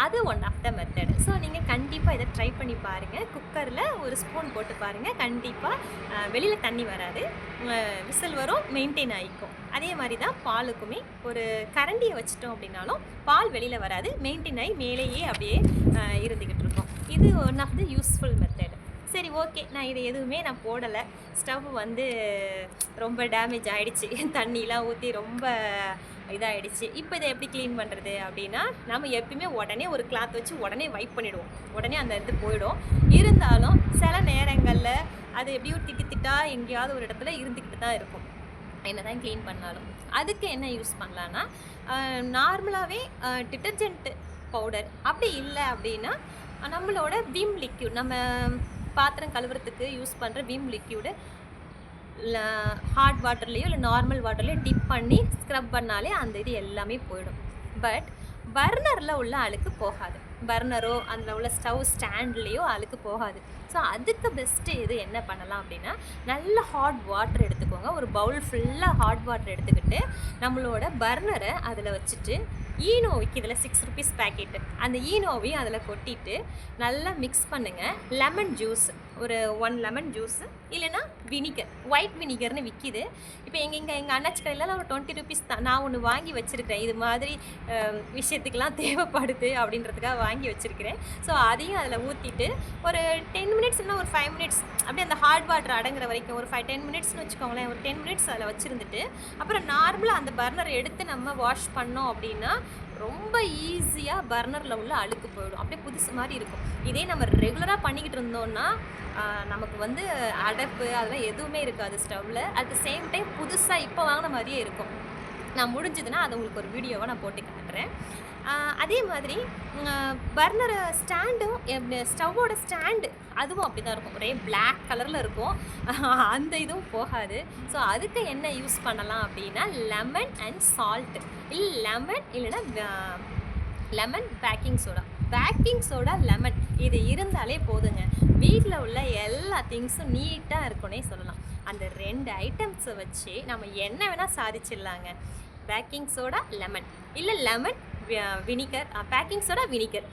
அது one of the method. So நீங்கள் கண்டிப்பாக இதை ட்ரை பண்ணி பாருங்கள். குக்கரில் ஒரு ஸ்பூன் போட்டு பாருங்கள், கண்டிப்பாக வெளியில் தண்ணி வராது, விசில் வரும், மெயின்டைன் ஆகிக்கும். அதே மாதிரி தான் பாலுக்குமே ஒரு கரண்டியை வச்சிட்டோம் அப்படின்னாலும் பால் வெளியில் வராது, மெயின்டைன் ஆகி மேலேயே அப்படியே இருந்துக்கிட்டு இருக்கும். இது one of the useful method. சரி, ஓகே, நான் இதை எதுவுமே நான் போடலை. ஸ்டவ் வந்து ரொம்ப டேமேஜ் ஆகிடுச்சு, தண்ணிலாம் ஊற்றி ரொம்ப இதாகிடுச்சு. இப்போ இதை எப்படி க்ளீன் பண்ணுறது அப்படின்னா, நம்ம எப்பயுமே உடனே ஒரு கிளாத் வச்சு உடனே வைப் பண்ணிவிடுவோம், உடனே அந்த இது போயிடும். இருந்தாலும் சில நேரங்களில் அது எப்படியும் திட்டா எங்கேயாவது ஒரு இடத்துல இருந்துக்கிட்டு தான் இருக்கும் என்ன தான் க்ளீன் பண்ணாலும். அதுக்கு என்ன யூஸ் பண்ணலான்னா, நார்மலாகவே டிட்டர்ஜென்ட் பவுடர், அப்படி இல்லை அப்படின்னா நம்மளோட விம் லிக்யூட், நம்ம பாத்திரம் கழுவுறதுக்கு யூஸ் பண்ணுற விம் லிக்யூடு ஹாட் வாட்டர்லேயோ இல்லை நார்மல் வாட்டர்லேயோ டிப் பண்ணி ஸ்க்ரப் பண்ணாலே அந்த இது எல்லாமே போயிடும். பட் பர்னரில் உள்ள அழுக்கு போகாது, பர்னரோ அதில் உள்ள ஸ்டவ் ஸ்டாண்ட்லேயோ அழுக்கு போகாது. ஸோ அதுக்கு பெஸ்ட்டு இது என்ன பண்ணலாம் அப்படின்னா, நல்ல ஹாட் வாட்டர் எடுத்துக்கோங்க. ஒரு பவுல் ஃபுல்லாக ஹாட் வாட்டர் எடுத்துக்கிட்டு நம்மளோட பர்னரை அதில் வச்சுட்டு ஈனோ விற்கிதில் 6 ருபீஸ் பேக்கெட்டு, அந்த ஈனோவையும் அதில் கொட்டிட்டு நல்லா மிக்ஸ் பண்ணுங்கள். லெமன் ஜூஸ், ஒரு 1 லெமன் ஜூஸு, இல்லைனா வினிகர், ஒயிட் வினிகர்னு விற்கிது. இப்போ எங்கள் அண்ணாச்சி கடையில் ஒரு 20 ருபீஸ் தான். நான் ஒன்று வாங்கி வச்சுருக்கிறேன், இது மாதிரி விஷயத்துக்கெலாம் தேவைப்படுது அப்படின்றதுக்காக வாங்கி வச்சுருக்கிறேன். ஸோ அதையும் அதில் ஊற்றிட்டு ஒரு 10 மினிட்ஸ் இல்லைனா ஒரு 5 மினிட்ஸ் அப்படியே அந்த ஹாட் வாட்டர் அடங்குற வரைக்கும், ஒரு 10 மினிட்ஸ்னு வச்சுக்கோங்களேன், ஒரு 10 மினிட்ஸ் அதில் வச்சுருந்துட்டு அப்புறம் நார்மலாக அந்த பர்னரை எடுத்து நம்ம வாஷ் பண்ணோம் அப்படின்னா ரொம்ப ஈஸியாக பர்னரில் உள்ள அழுக்கு போயிடும், அப்படியே புதுசு மாதிரி இருக்கும். இதே நம்ம ரெகுலராக பண்ணிக்கிட்டு இருந்தோம்னா நமக்கு வந்து அடைப்பு அதெல்லாம் எதுவுமே இருக்காது ஸ்டவ்வில். அட் த சேம் டைம் புதுசாக இப்போ வாங்கின மாதிரியே இருக்கும். நான் முடிஞ்சதுன்னா அதை உங்களுக்கு ஒரு வீடியோவை நான் போட்டு காட்டுறேன். அதே மாதிரி பர்னர் ஸ்டாண்டும், ஸ்டவ்வோட ஸ்டாண்டு அதுவும் அப்படி தான் இருக்கும், ஒரே பிளாக் கலரில் இருக்கும், அந்த இதுவும் போகாது. ஸோ அதுக்கு என்ன யூஸ் பண்ணலாம் அப்படின்னா லெமன் அண்ட் சால்ட், இல்லை லெமன் இல்லைன்னா lemon, baking soda. Packing soda, lemon இது இருந்தாலே போதுங்க. வீட்டில் உள்ள எல்லா திங்ஸும் நீட்டாக இருக்குன்னே சொல்லலாம். அந்த 2 ஐட்டம்ஸை வச்சு நம்ம என்ன வேணால் சாதிச்சிடலாங்க. பேக்கிங் சோடா, லெமன், இல்லை lemon vinegar, baking soda, vinegar.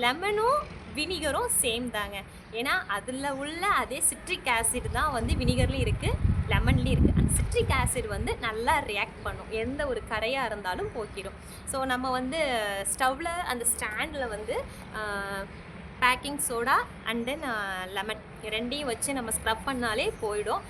லெமனும் வினிகரும் சேம் தாங்க. ஏன்னா அதில் உள்ள அதே சிட்ரிக் ஆசிட் தான் வந்து வினிகர்லேயும் இருக்குது, லெமன்லேயும் இருக்குது. அந்த சிட்ரிக் ஆசிட் வந்து நல்லா ரியாக்ட் பண்ணும், எந்த ஒரு கரையாக இருந்தாலும் போக்கிடும். ஸோ நம்ம வந்து ஸ்டவ்வில் அந்த ஸ்டாண்டில் வந்து baking soda and then lemon ரெண்டையும் வச்சு நம்ம ஸ்க்ரப் பண்ணாலே போயிடும்.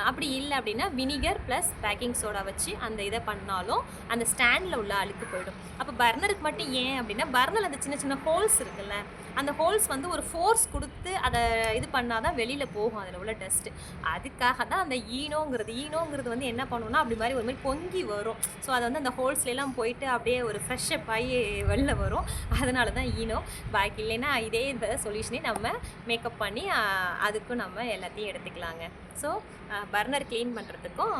அப்படி இல்லை அப்படின்னா வினிகர் ப்ளஸ் பேக்கிங் சோடா வச்சு அந்த இதை பண்ணாலும் அந்த ஸ்டாண்டில் உள்ள அழுக்கு போயிடும். அப்போ பர்னருக்கு மட்டும் ஏன் அப்படின்னா, பர்னரில் அந்த சின்ன சின்ன ஹோல்ஸ் இருக்குல்ல, அந்த ஹோல்ஸ் வந்து ஒரு ஃபோர்ஸ் கொடுத்து அதை இது பண்ணால் தான் வெளியில் போகும் அதில் உள்ள டஸ்ட்டு. அதுக்காக தான் அந்த ஈனோங்கிறது வந்து என்ன பண்ணுவோம்னா, அப்படி மாதிரி ஒரு மாதிரி பொங்கி வரும். ஸோ அதை வந்து அந்த ஹோல்ஸ்லாம் போயிட்டு அப்படியே ஒரு ஃப்ரெஷ்ஷப் ஆகி வெளில வரும். அதனால தான் ஈனோ. பாக்கி இல்லைன்னா இதே சொல்யூஷனே நம்ம மேக்கப் பண்ணி அதுக்கும் நம்ம எல்லாத்தையும் எடுத்துக்கலாங்க. ஸோ பர்னர் க்ளீன் பண்ணுறதுக்கும்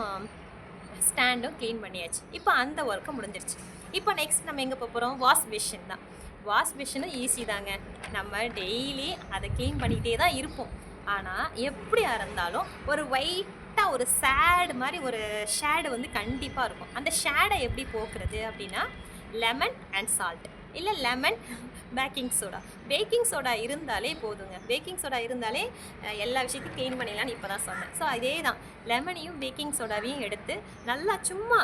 ஸ்டாண்டும் க்ளீன் பண்ணியாச்சு. இப்போ அந்த ஒர்க்கு முடிஞ்சிருச்சு. இப்போ நெக்ஸ்ட் நம்ம எங்கே போகிறோம்? வாஷ் பேஷன் தான். வாஷ் பேஷனும் ஈஸி தாங்க. நம்ம டெய்லி அதை க்ளீன் பண்ணிக்கிட்டே தான் இருப்போம். ஆனால் எப்படியா இருந்தாலும் ஒரு ஒயிட்டாக ஒரு சேடு மாதிரி ஒரு ஷேடு வந்து கண்டிப்பாக இருக்கும். அந்த ஷேடை எப்படி போக்குறது அப்படின்னா, லெமன் அண்ட் சால்ட், இல்லை லெமன் பேக்கிங் சோடா இருந்தாலே போதுங்க. பேக்கிங் சோடா இருந்தாலே எல்லா விஷயத்தையும் க்ளீன் பண்ணிடலான்னு இப்போ தான் சொன்னேன். ஸோ அதே தான், லெமனையும் பேக்கிங் சோடாவையும் எடுத்து நல்லா சும்மா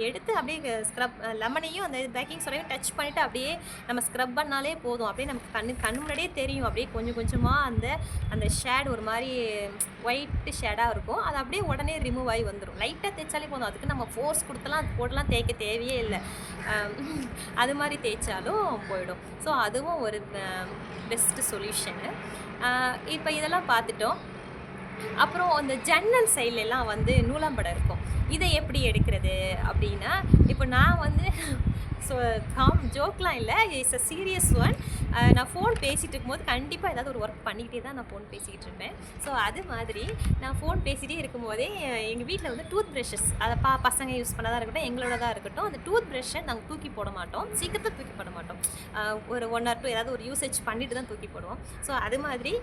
எடுத்து அப்படியே ஸ்க்ரப், லெமனையும் அந்த பேக்கிங் சோடாவையும் டச் பண்ணிவிட்டு அப்படியே நம்ம ஸ்க்ரப் பண்ணாலே போதும். அப்படியே நமக்கு கண் முன்னாடியே தெரியும். அப்படியே கொஞ்சம் கொஞ்சமாக அந்த ஷேட் ஒரு மாதிரி ஒயிட்டு ஷேடாக இருக்கும். அது அப்படியே உடனே ரிமூவ் ஆகி வந்துடும். லைட்டாக தேய்ச்சாலே போதும். அதுக்கு நம்ம ஃபோர்ஸ் கொடுத்தலாம் அது போட்டெல்லாம் தேய்க்க தேவையே இல்லை. அது மாதிரி தேய்ச்சாலும் போயிடும். ஸோ அதுவும் ஒரு பெஸ்ட்டு சொல்யூஷனு. இப்போ இதெல்லாம் பார்த்துட்டோம். அப்புறம் அந்த ஜன்னல் சைட்லலாம் வந்து நூலாம்படம் இருக்கும். இதை எப்படி எடுக்கிறது அப்படின்னா, இப்போ நான் வந்து ஜோக்லாம் இல்லை, இட்ஸ் அ சீரியஸ் ஒன். நான் ஃபோன் பேசிகிட்டு இருக்கும்போது கண்டிப்பாக ஏதாவது ஒரு ஒர்க் பண்ணிக்கிட்டே தான் நான் ஃபோன் பேசிக்கிட்டு இருப்பேன். ஸோ அது மாதிரி நான் ஃபோன் பேசிகிட்டே இருக்கும்போதே எங்கள் வீட்டில் வந்து டூத் ப்ரஷஸ், அதை பசங்க யூஸ் பண்ணதாக இருக்கட்டும், எங்களோடதாக இருக்கட்டும், அந்த டூத் ப்ரஷ்ஷை நாங்கள் தூக்கி போட மாட்டோம், சீக்கிரத்தில் தூக்கி போட மாட்டோம். ஒரு 1 or 2 ஏதாவது ஒரு யூசேஜ் பண்ணிட்டு தான் தூக்கி போடுவோம். ஸோ அது மாதிரி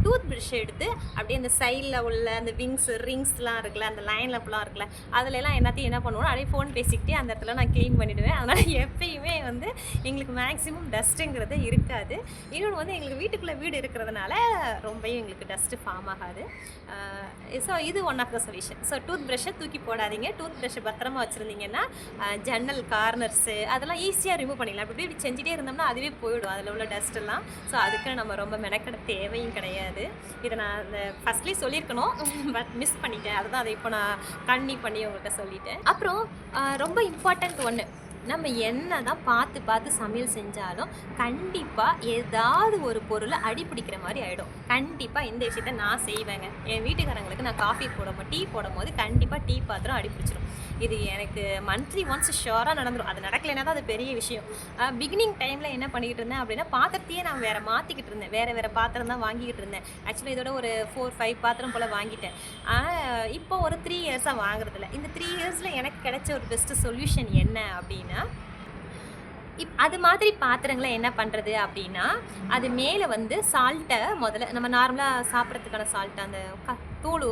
டூத் ப்ரஷ்ஷை எடுத்து அப்படியே அந்த சைடில் உள்ள அந்த ரிங்ஸ்லாம் இருக்குல்ல, அந்த லைனில் அப்பெல்லாம் இருக்குல்ல, அதிலெல்லாம் எல்லாத்தையும் என்ன பண்ணுவோம், அப்படியே ஃபோன் பேசிக்கிட்டே அந்த இடத்துல நான் க்ளீன் பண்ணிவிடுவேன். அதனால் எப்பயுமே வந்து எங்களுக்கு மேக்ஸிமம் டஸ்ட்டுங்கிறது இருக்காது. இன்னொன்று வந்து எங்களுக்கு வீட்டுக்குள்ளே இருக்கிறதுனால ரொம்பவும் எங்களுக்கு டஸ்ட்டு ஃபார்ம் ஆகாது. ஸோ இது one of the solution. So tooth ப்ரஷ்ஷை தூக்கி போடாதீங்க. டூத் ப்ரஷ்ஷை பத்திரமா வச்சுருந்தீங்கன்னா ஜன்னல் கார்னர்ஸு அதெல்லாம் ஈஸியாக ரிமூவ் பண்ணிடலாம். அப்படி இப்படி செஞ்சுட்டே இருந்தோம்னா அதுவே போயிடும் அதில் உள்ள டஸ்ட்டெல்லாம். ஸோ அதுக்கு நம்ம ரொம்ப மெனக்கெட தேவையும் கிடையாது. இதை நான் அந்த ஃபஸ்ட்லேயே சொல்லியிருக்கணும், பட் மிஸ் பண்ணிட்டேன். அதுதான் அதை இப்போ நான் பண்ணி உங்கள்கிட்ட சொல்லிட்டேன். அப்புறம் ரொம்ப இம்பார்ட்டண்ட் ஒன்று, நம்ம என்ன தான் பார்த்து சமையல் செஞ்சாலும் கண்டிப்பாக ஏதாவது ஒரு பொருளை அடிப்பிடிக்கிற மாதிரி ஆகிடும். கண்டிப்பாக இந்த விஷயத்த நான் செய்வேங்க. என் வீட்டுக்காரங்களுக்கு நான் காஃபி டீ போடும்போது கண்டிப்பாக டீ பாத்திரம் அடிப்பிடிச்சிடும். இது எனக்கு மந்த்லி ஒன்ஸ் ஷுவராக நடந்துடும். அது நடக்கலைன்னா தான் அது பெரிய விஷயம். பிகினிங் டைமில் என்ன பண்ணிக்கிட்டு இருந்தேன் அப்படின்னா, பாத்திரத்தையே நான் வேறு மாற்றிக்கிட்டு இருந்தேன். வேறு பாத்திரம் தான் வாங்கிக்கிட்டு இருந்தேன். ஆக்சுவலி இதோட ஒரு 4-5 பாத்திரம் போல் வாங்கிட்டேன். ஆனால் இப்போ ஒரு 3 இயர்ஸாக வாங்குறதில்ல. இந்த 3 இயர்ஸில் எனக்கு கிடைச்ச ஒரு பெஸ்ட்டு சொல்யூஷன் என்ன அப்படின்னா, அது மாதிரி பாத்திரங்களை என்ன பண்ணுறது அப்படின்னா, அது மேலே வந்து சால்ட்டை முதல்ல நம்ம நார்மலாக சாப்பிட்றதுக்கான சால்ட்டை அந்த தூள்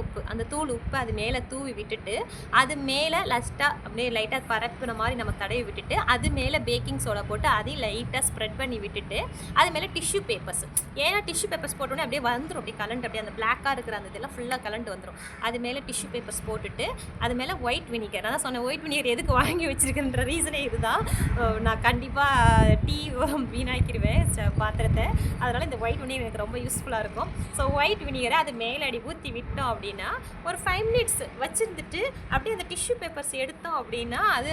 உப்பு அது மேலே தூவி விட்டுட்டு, அது மேலே அப்படியே லைட்டாக பரப்புன மாதிரி நம்ம தடவி விட்டுட்டு, அது மேலே பேக்கிங் சோடா போட்டு அதையும் லைட்டாக ஸ்ப்ரெட் பண்ணி விட்டுட்டு, அது மேலே டிஷ்யூ பேப்பர்ஸ், ஏன்னா டிஷ்யூ பேப்பர்ஸ் போட்டோன்னே அப்படியே வந்துடும், அப்படியே கலண்டு அப்படியே அந்த பிளாக்காக இருக்கிற அந்த இதெல்லாம் ஃபுல்லாக கலண்டு வந்துடும். அது மேலே டிஷ்யூ பேப்பர்ஸ் போட்டுட்டு, அது மேலே ஒயிட் வினிகர், நான் தான் சொன்னேன் ஒயிட் வினிகர் எதுக்கு வாங்கி வச்சுருக்குன்ற ரீசனே இதுதான். நான் கண்டிப்பாக டீ வீணாக்கிடுவேன் பாத்திரத்தை. அதனால் இந்த ஒயிட் வினிகர் எனக்கு ரொம்ப யூஸ்ஃபுல்லாக இருக்கும். ஸோ ஒயிட் வினிகரை அது மேலே அடி ஊற்றி விட்டோம் அப்படின்னா ஒரு 5 minutes வச்சுருந்துட்டு அப்படியே அந்த டிஷ்யூ பேப்பர்ஸ் எடுத்தோம் அப்படின்னா அது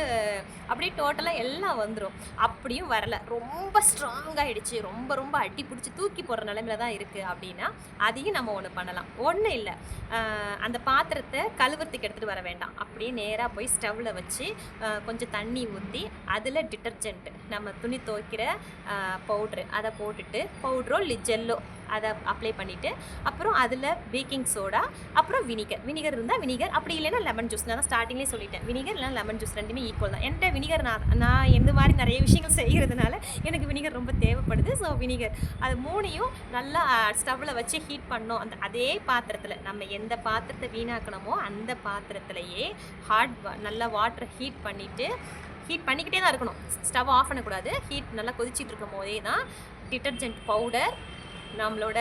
அப்படியே டோட்டலாக எல்லாம் வந்துடும். அப்படியும் வரலை, ரொம்ப ஸ்ட்ராங்காகிடுச்சு, ரொம்ப அடி பிடிச்சி தூக்கி போடுற நிலைமையில தான் இருக்குது அப்படின்னா அதையும் நம்ம ஒன்று பண்ணலாம். ஒன்றும் இல்லை, அந்த பாத்திரத்தை கழுவுறதுக்கு எடுத்துகிட்டு வர வேண்டாம். அப்படியே நேராக போய் ஸ்டவ்வில் வச்சு கொஞ்சம் தண்ணி ஊற்றி அதில் டிட்டர்ஜென்ட், நம்ம துணி துவைக்கிற பவுட்ரு அதை போட்டுட்டு, பவுட்ரோ இல்லை ஜெல்லோ அதை அப்ளை பண்ணிவிட்டு, அப்புறம் அதில் பேக்கிங் சோடா அப்புறம் வினிகர் இருந்தால் வினிகர், அப்படி இல்லைன்னா லெமன் ஜூஸ். நான் ஸ்டார்டிங்லேயே சொல்லிட்டேன், வினிகர் இல்லைனா லெமன் ஜூஸ் ரெண்டுமே ஈக்குவல் தான். என்கிட்ட வினிகர் நான் எந்த மாதிரி நிறைய விஷயங்கள் செய்கிறதுனால எனக்கு வினிகர் ரொம்ப தேவைப்படுது. ஸோ வினிகர் அது 3யும் நல்லா ஸ்டவ்வில் வச்சு ஹீட் பண்ணோம். அதே பாத்திரத்தில் நம்ம எந்த பாத்திரத்தை வீணாக்கணுமோ அந்த பாத்திரத்துலையே நல்லா வாட்டரை ஹீட் பண்ணிக்கிட்டே தான் இருக்கணும். ஸ்டவ் ஆஃப் பண்ணக்கூடாது. ஹீட் நல்லா கொதிச்சிட்டு இருக்கும் போதே தான் டிட்டர்ஜென்ட் பவுடர், நம்மளோட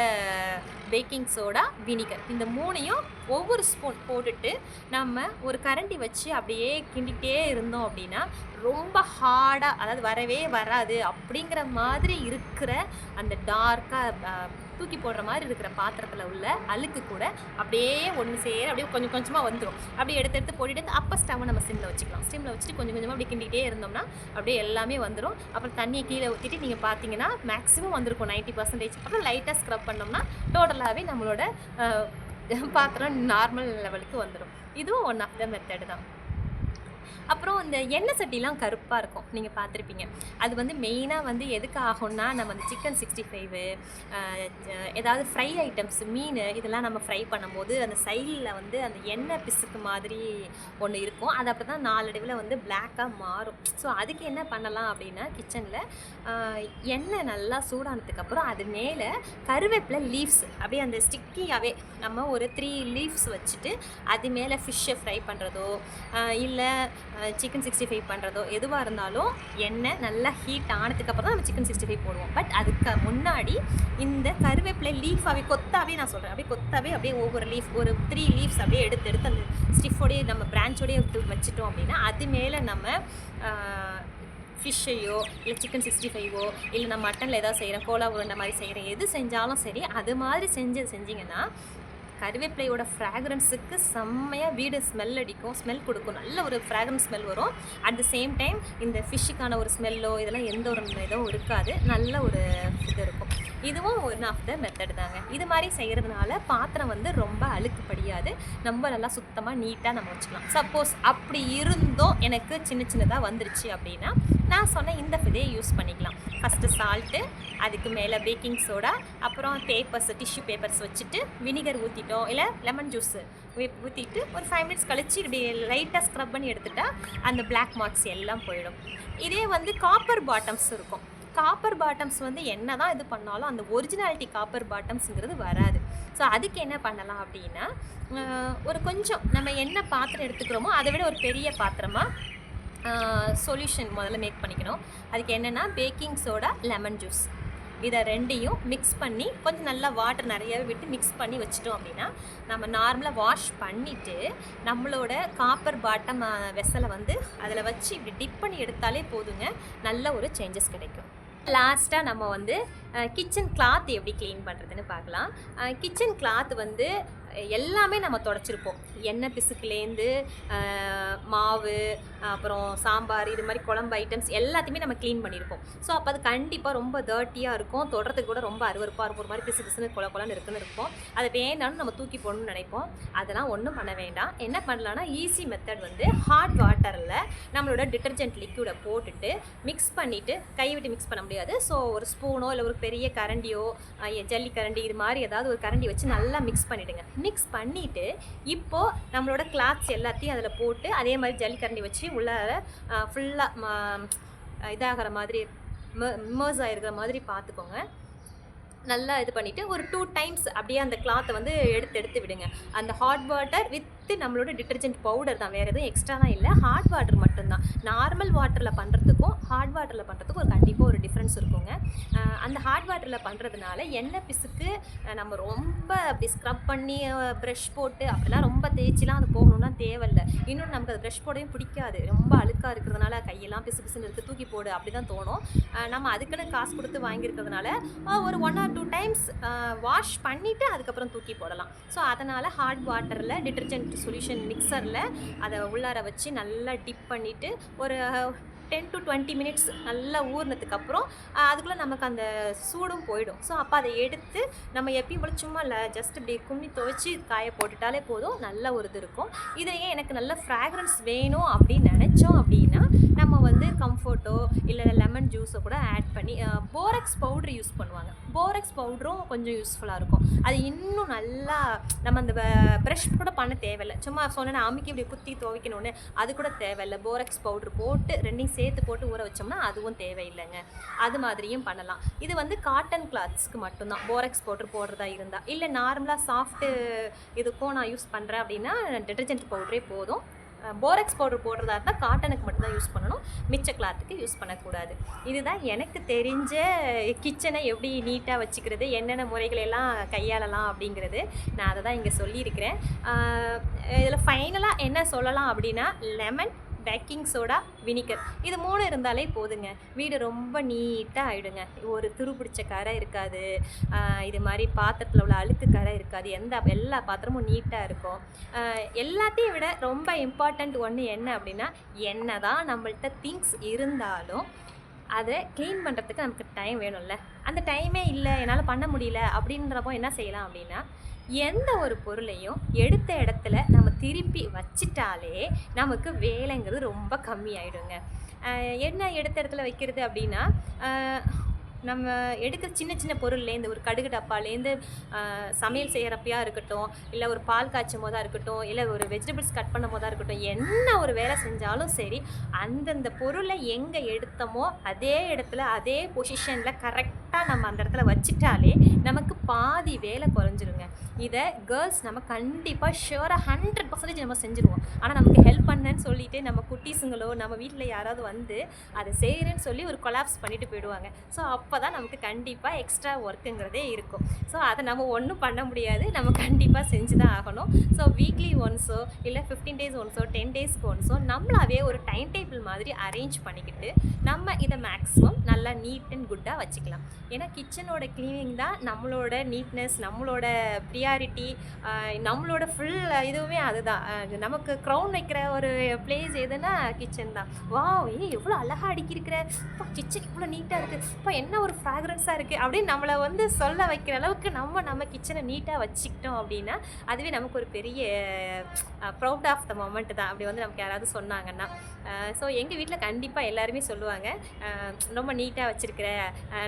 பேக்கிங் சோடா, வினிகர், இந்த 3யும் ஒவ்வொரு ஸ்பூன் போட்டுட்டு நம்ம ஒரு கரண்டி வச்சு அப்படியே கிண்டிகிட்டே இருந்தோம் அப்படின்னா ரொம்ப ஹார்டாக, அதாவது வரவே வராது அப்படிங்கிற மாதிரி இருக்கிற அந்த டார்க்காக தூக்கி போடுற மாதிரி இருக்கிற பாத்திரத்தில் உள்ள அழுக்கு கூட அப்படியே ஒன்று சேர அப்படியே கொஞ்சம் கொஞ்சமாக வந்துடும். அப்படியே எடுத்து போட்டுட்டு அப்போ ஸ்டவ்வை நம்ம சிம்மில் வச்சுக்கலாம். சிம்மில் வச்சுட்டு கொஞ்சம் கொஞ்சமாக அப்படி கிண்டிகிட்டே இருந்தோம்னா அப்படியே எல்லாமே வந்துடும். அப்புறம் தண்ணியை கீழே ஊற்றிட்டு நீங்கள் பார்த்தீங்கன்னா மேக்ஸிமம் வந்திருக்கும் 90%. அப்புறம் லைட்டாக ஸ்க்ரப் பண்ணோம்னா டோட்டலாகவே நம்மளோட பாத்திரம் நார்மல் லெவலுக்கு வந்துடும். இதுவும் ஒன் ஆஃப் த மெத்தடு தான். அப்புறம் இந்த எண்ணெய் சட்டிலாம் கருப்பாக இருக்கும், நீங்கள் பார்த்துருப்பீங்க. அது வந்து மெயினாக வந்து எதுக்கு ஆகும்னா, நம்ம அந்த சிக்கன் 65 ஏதாவது ஃப்ரை ஐட்டம்ஸ், மீன் இதெல்லாம் நம்ம ஃப்ரை பண்ணும்போது அந்த சைடில் வந்து அந்த எண்ணெய் பிசுக்கு மாதிரி ஒன்று இருக்கும். அது அப்போ தான் நாளடைவில் வந்து பிளாக்காக மாறும். ஸோ அதுக்கு என்ன பண்ணலாம் அப்படின்னா, கிச்சனில் எண்ணெய் நல்லா சூடானதுக்கப்புறம் அது மேலே கருவேப்பிலை லீவ்ஸ் அப்படியே அந்த ஸ்டிக்கியாகவே நம்ம ஒரு 3 லீவ்ஸ் வச்சுட்டு அது மேலே ஃபிஷ்ஷை ஃப்ரை பண்ணுறதோ இல்லை சிக்கன் 65 பண்ணுறதோ எதுவாக இருந்தாலும் எண்ணெய் நல்லா ஹீட் ஆனதுக்கப்புறம் தான் நம்ம சிக்கன் 65 போடுவோம். பட் அதுக்கு முன்னாடி இந்த கருவேப்பிலை லீஃபாகவே கொத்தாவே, நான் சொல்கிறேன், அப்படியே கொத்தாவே அப்படியே ஒவ்வொரு லீஃப் ஒரு 3 லீவ்ஸ் அப்படியே எடுத்து அந்த ஸ்டிஃபோடையே நம்ம பிரான்ச்சோடையே வச்சுட்டோம் அப்படின்னா அது மேலே நம்ம ஃபிஷ்ஷையோ இல்லை சிக்கன் 65ஓ இல்லை நம்ம மட்டனில் ஏதாவது செய்கிறேன், கோலா உருண்டை மாதிரி செய்கிறேன், எது செஞ்சாலும் சரி அது மாதிரி செஞ்சிங்கன்னா கருவேப்பிலையோட ஃப்ராக்ரன்ஸுக்கு செம்மையாக வீடு ஸ்மெல் அடிக்கும், ஸ்மெல் கொடுக்கும், நல்ல ஒரு ஃப்ராக்ரன்ஸ் ஸ்மெல் வரும். அட் த சேம் டைம் இந்த ஃபிஷ்ஷுக்கான ஒரு ஸ்மெல்லோ இதெல்லாம் எந்த ஒரு இதுவும் இருக்காது, நல்ல ஒரு இது இருக்கும். இதுவும் ஒன் ஆஃப் த மெத்தட் தாங்க. இது மாதிரி செய்கிறதுனால பாத்திரம் வந்து ரொம்ப அழுக்கு படியாது, நம்ம நல்லா சுத்தமாக நீட்டாக நம்ம வச்சுக்கலாம். சப்போஸ் அப்படி இருந்தும் எனக்கு சின்னதாக வந்துருச்சு அப்படின்னா நான் சொன்ன இந்த இதையே யூஸ் பண்ணிக்கலாம். ஃபஸ்ட்டு சால்ட்டு, அதுக்கு மேலே பேக்கிங் சோடா, அப்புறம் டிஷ்யூ பேப்பர்ஸ் வச்சுட்டு வினிகர் ஊற்றிட்டோம், இல்லை லெமன் ஜூஸு ஊற்றிட்டு ஒரு 5 மினிட்ஸ் கழிச்சு இப்படி லைட்டாக ஸ்க்ரப் பண்ணி எடுத்துட்டா அந்த பிளாக் மார்க்ஸ் எல்லாம் போயிடும். இதே வந்து காப்பர் பாட்டம்ஸ் இருக்கும். காப்பர் பாட்டம்ஸ் வந்து என்ன தான் இது பண்ணாலும் அந்த ஒரிஜினாலிட்டி காப்பர் பாட்டம்ஸுங்கிறது வராது. ஸோ அதுக்கு என்ன பண்ணலாம் அப்படின்னா, ஒரு கொஞ்சம் நம்ம என்ன பாத்திரம் எடுத்துக்கிறோமோ அதை விட ஒரு பெரிய பாத்திரமாக சொல்யூஷன் முதல்ல மேக் பண்ணிக்கணும். அதுக்கு என்னென்னா பேக்கிங் சோடா, லெமன் ஜூஸ், இதை ரெண்டையும் மிக்ஸ் பண்ணி கொஞ்சம் நல்லா வாட்டர் நிறையாவே விட்டு மிக்ஸ் பண்ணி வச்சிட்டோம் அப்படின்னா நம்ம நார்மலாக வாஷ் பண்ணிவிட்டு நம்மளோட காப்பர் பாட்டம் வெசலை வந்து அதில் வச்சு இப்படி டிப் பண்ணி எடுத்தாலே போதுங்க, நல்ல ஒரு சேஞ்சஸ் கிடைக்கும். லாஸ்ட்டாக நம்ம வந்து கிச்சன் கிளாத் எப்படி க்ளீன் பண்ணுறதுன்னு பார்க்கலாம். கிச்சன் கிளாத் வந்து எல்லாமே நம்ம தொடச்சிருப்போம். எண்ணெய் பிசுக்குலேருந்து மாவு, அப்புறம் சாம்பார், இது மாதிரி குழம்பு ஐட்டம்ஸ் எல்லாத்தையுமே நம்ம க்ளீன் பண்ணியிருப்போம். ஸோ அப்போ அது கண்டிப்பாக ரொம்ப டர்ட்டியாக இருக்கும், தொடறதுக்கு கூட ரொம்ப அருவருப்பாக இருக்கும், ஒரு மாதிரி பிசு பிசுன்னு குழன்னு இருக்குன்னு இருக்கும். அதை வேணாலும் நம்ம தூக்கி போடணும்னு நினைப்போம். அதெல்லாம் ஒன்றும் பண்ண வேண்டாம். என்ன பண்ணலான்னா, ஈஸி மெத்தட் வந்து ஹாட் வாட்டரில் நம்மளோட டிட்டர்ஜென்ட் லிக்யூடை போட்டுட்டு மிக்ஸ் பண்ணிவிட்டு, கை விட்டு மிக்ஸ் பண்ண முடியாது, ஸோ ஒரு ஸ்பூனோ இல்லை ஒரு பெரிய கரண்டியோ, ஜல்லி கரண்டி, இது மாதிரி ஏதாவது ஒரு கரண்டி வச்சு நல்லா மிக்ஸ் பண்ணிவிடுங்க. மிக்ஸ் பண்ணிவிட்டு இப்போது நம்மளோட கிளாத்ஸ் எல்லாத்தையும் அதில் போட்டு அதே மாதிரி ஜல்லிக்கரண்டி வச்சு உள்ளார ஃபுல்லாக இதாகிற மாதிரி இமர்ஸ் ஆகிருக்கிற மாதிரி பார்த்துக்கோங்க. நல்லா இது பண்ணிவிட்டு ஒரு 2 டைம்ஸ் அப்படியே அந்த கிளாத்தை வந்து எடுத்து விடுங்க. அந்த ஹாட் வாட்டர் வித் நம்மளோட டிட்டர்ஜென்ட் பவுடர் தான், வேறு எதுவும் எக்ஸ்ட்ரா தான் இல்லை, ஹாட் வாட்டர் மட்டும்தான். நார்மல் வாட்டரில் பண்ணுறதுக்கும் ஹாட் வாட்டரில் பண்ணுறதுக்கும் ஒரு கண்டிப்பாக ஒரு டிஃப்ரென்ஸ் இருக்குங்க. அந்த ஹாட் வாட்டரில் பண்ணுறதுனால எண்ணெய் பிசுக்கு நம்ம ரொம்ப அப்படி ஸ்க்ரப் பண்ணி ப்ரஷ் போட்டு அப்படிலாம் ரொம்ப தேய்ச்சிலாம் அது போகணுன்னா தேவையில்லை. இன்னொன்று நமக்கு அது ப்ரஷ் போடவே பிடிக்காது, ரொம்ப அழுக்காக இருக்கிறதுனால கையெல்லாம் பிசு பிசுன்னு இருக்குது, தூக்கி போடு அப்படி தான் தோணும். நம்ம அதுக்குன்னு காசு கொடுத்து வாங்கியிருக்கிறதுனால ஒரு 1 or 2 டைம்ஸ் வாஷ் பண்ணிவிட்டு அதுக்கப்புறம் தூக்கி போடலாம். ஸோ அதனால் ஹாட் வாட்டரில் டிட்டர்ஜென்ட் சொல்யூஷன் மிக்சரில் அதை உள்ளார வச்சு நல்லா டிப் பண்ணிவிட்டு ஒரு 10 to 20 மினிட்ஸ் நல்லா ஊறினதுக்கப்புறம் அதுக்குள்ளே நமக்கு அந்த சூடும் போயிடும். ஸோ அப்போ அதை எடுத்து நம்ம எப்பயும் போல சும்மா இல்லை, ஜஸ்ட் இப்படி கும்மி துவைச்சி காய போட்டுட்டாலே போதும், நல்ல ஒரு இது இருக்கும். இதையே எனக்கு நல்ல ஃப்ராக்ரன்ஸ் வேணும் அப்படின்னு நினச்சோம் அப்படின்னா நம்ம வந்து வந்து கம்ஃபர்ட்டோ இல்லை லெமன் ஜூஸோ கூட ஆட் பண்ணி போரக்ஸ் பவுட்ரு யூஸ் பண்ணுவாங்க. போரக்ஸ் பவுடரும் கொஞ்சம் யூஸ்ஃபுல்லாக இருக்கும். அது இன்னும் நல்லா நம்ம அந்த ப்ரஷ் கூட பண்ண தேவையில்லை. சும்மா சொன்னேன்னா அமுக்கி இப்படி குத்தி துவைக்கணும்னு அது கூட தேவையில்லை. போரக்ஸ் பவுட்ரு போட்டு ரெண்டையும் சேர்த்து போட்டு ஊற வச்சோம்னா அதுவும் தேவையில்லைங்க. அது மாதிரியும் பண்ணலாம். இது வந்து காட்டன் கிளாத்ஸ்க்கு மட்டும்தான் போரக்ஸ் பவுட்ரு போடுறதா இருந்தால். இல்லை நார்மலாக சாஃப்ட்டு இதுக்கும் நான் யூஸ் பண்ணுறேன் அப்படின்னா டிட்டர்ஜென்ட் பவுடரே போதும். போரக்ஸ் பவுடர் போடுறதா இருந்தால் காட்டனுக்கு மட்டும்தான் யூஸ் பண்ணணும், மிச்ச கிளாத்துக்கு யூஸ் பண்ணக்கூடாது. இதுதான் எனக்கு தெரிஞ்ச கிச்சனை எப்படி நீட்டாக வச்சுக்கிறது, என்னென்ன முறைகளெல்லாம் கையாளலாம் அப்படிங்கிறது. நான் அதை தான் இங்கே சொல்லியிருக்கிறேன். இதில் ஃபைனலாக என்ன சொல்லலாம் அப்படின்னா, லெமன், பேக்கிங் சோடா, வினிகர் இது 3 இருந்தாலே போதுங்க. வீடு ரொம்ப நீட்டாக ஆகிடுங்க. ஒரு துருப்பிடிச்ச கரை இருக்காது, இது மாதிரி பாத்திரத்தில் உள்ள அழுக்கு கரை இருக்காது, எல்லா பாத்திரமும் நீட்டாக இருக்கும். எல்லாத்தையும் விட ரொம்ப இம்பார்ட்டண்ட் ஒன்று என்ன அப்படின்னா, என்ன தான் நம்மள்ட்ட திங்ஸ் இருந்தாலும் அதை க்ளீன் பண்ணுறதுக்கு நமக்கு டைம் வேணும்ல. அந்த டைமே இல்லை, என்னால் பண்ண முடியல அப்படின்றப்போ என்ன செய்யலாம் அப்படின்னா, எந்த ஒரு பொருளையும் எடுத்த இடத்துல நம்ம திருப்பி வச்சிட்டாலே நமக்கு வேலைங்கிறது ரொம்ப கம்மியாயிடுங்க. என்ன எடுத்த இடத்துல வைக்கிறது அப்படின்னா, நம்ம எடுக்கிற சின்ன சின்ன பொருள்லேருந்து ஒரு கடுகு டப்பாலேருந்து சமையல் செய்கிறப்பையா இருக்கட்டும், இல்லை ஒரு பால் காய்ச்சும் போதாக இருக்கட்டும், இல்லை ஒரு வெஜிடபிள்ஸ் கட் பண்ணும் போதாக இருக்கட்டும், என்ன ஒரு வேலை செஞ்சாலும் சரி, அந்தந்த பொருளை எங்கே எடுத்தோமோ அதே இடத்துல அதே பொசிஷனில் கரெக்டாக நம்ம அந்த இடத்துல வச்சிட்டாலே நமக்கு பாதி வேலை குறைஞ்சிருங்க. இதை கேர்ள்ஸ் நம்ம கண்டிப்பாக ஷுவராக 100% நம்ம செஞ்சுருவோம். ஆனால் நமக்கு ஹெல்ப் பண்ணேன்னு சொல்லிட்டு நம்ம குட்டீஸுங்களோ நம்ம வீட்டில் யாராவது வந்து அதை செய்கிறேன்னு சொல்லி ஒரு கொலாப்ஸ் பண்ணிட்டு போயிடுவாங்க. ஸோ அப்போ தான் நமக்கு கண்டிப்பாக எக்ஸ்ட்ரா ஒர்க்குங்கிறதே இருக்கும். ஸோ அதை நம்ம ஒன்றும் பண்ண முடியாது, நம்ம கண்டிப்பாக செஞ்சு தான் ஆகணும். ஸோ வீக்லி ஒன்ஸோ இல்லை 15 days ஒன்ஸோ 10 daysக்கு ஒன்ஸோ நம்மளாவே ஒரு டைம் டேபிள் மாதிரி அரேஞ்ச் பண்ணிக்கிட்டு நம்ம இதை மேக்ஸிமம் நல்லா நீட் அண்ட் குட்டாக வச்சுக்கலாம். ஏன்னா கிச்சனோட க்ளீனிங் தான் நம்மளோட நீட்னஸ், நம்மளோட ப்ரியாரிட்டி, நம்மளோட ஃபுல் இதுவுமே அதுதான். நமக்கு க்ரௌன் வைக்கிற ஒரு பிளேஸ் எதுனா கிச்சன் தான். வாவ், எவ்வளோ அழகாக அடுக்கியிருக்கிற, இப்போ கிச்சன் இவ்வளோ நீட்டாக இருக்குது, இப்போ என்ன ஒரு ஃப்ராக்ரன்ஸாக இருக்குது அப்படின்னு நம்மளை வந்து சொல்ல வைக்கிற அளவுக்கு நம்ம கிச்சனை நீட்டாக வச்சுக்கிட்டோம் அப்படின்னா அதுவே நமக்கு ஒரு பெரிய ப்ரௌட் ஆஃப் த மொமெண்ட் தான். அப்படி வந்து நமக்கு யாராவது சொன்னாங்கன்னா. ஸோ எங்கள் வீட்டில் கண்டிப்பாக எல்லாருமே சொல்லுவாங்க, ரொம்ப நீட்டாக வச்சுருக்கிற,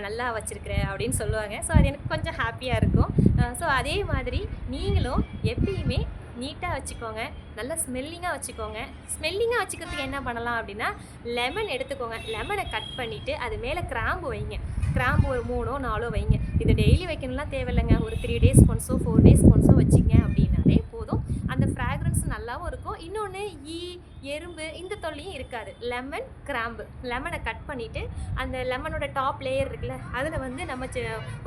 நல்லா வச்சுருக்கிற அப்படின்னு சொல்லுவாங்க. ஸோ அது எனக்கு கொஞ்சம் ஹாப்பியாக இருக்கும். ஸோ அதே மாதிரி நீங்களும் எப்பயுமே நீட்டாக வச்சுக்கோங்க, நல்லா ஸ்மெல்லிங்காக வச்சுக்கோங்க. ஸ்மெல்லிங்காக வச்சுக்கிறதுக்கு என்ன பண்ணலாம் அப்படின்னா, லெமன் எடுத்துக்கோங்க. லெமனை கட் பண்ணிவிட்டு அது மேலே கிராம்பு வைங்க. கிராம்பு ஒரு 3 4 வைங்க. இது டெய்லி வைக்கணும்லாம் தேவையில்லைங்க. ஒரு 3 days ஒன்ஸோ 4 days ஒன்ஸோ வச்சிங்க அப்படின்னாலே போதும். அந்த ஃப்ராக்ரன்ஸ் நல்லாவும் இருக்கும். இன்னொன்று எறும்பு இந்த தொல்லையும் இருக்காது. லெமன், கிராம்பு, லெமனை கட் பண்ணிவிட்டு அந்த லெமனோட டாப் லேயர் இருக்குல்ல, அதில் வந்து நம்ம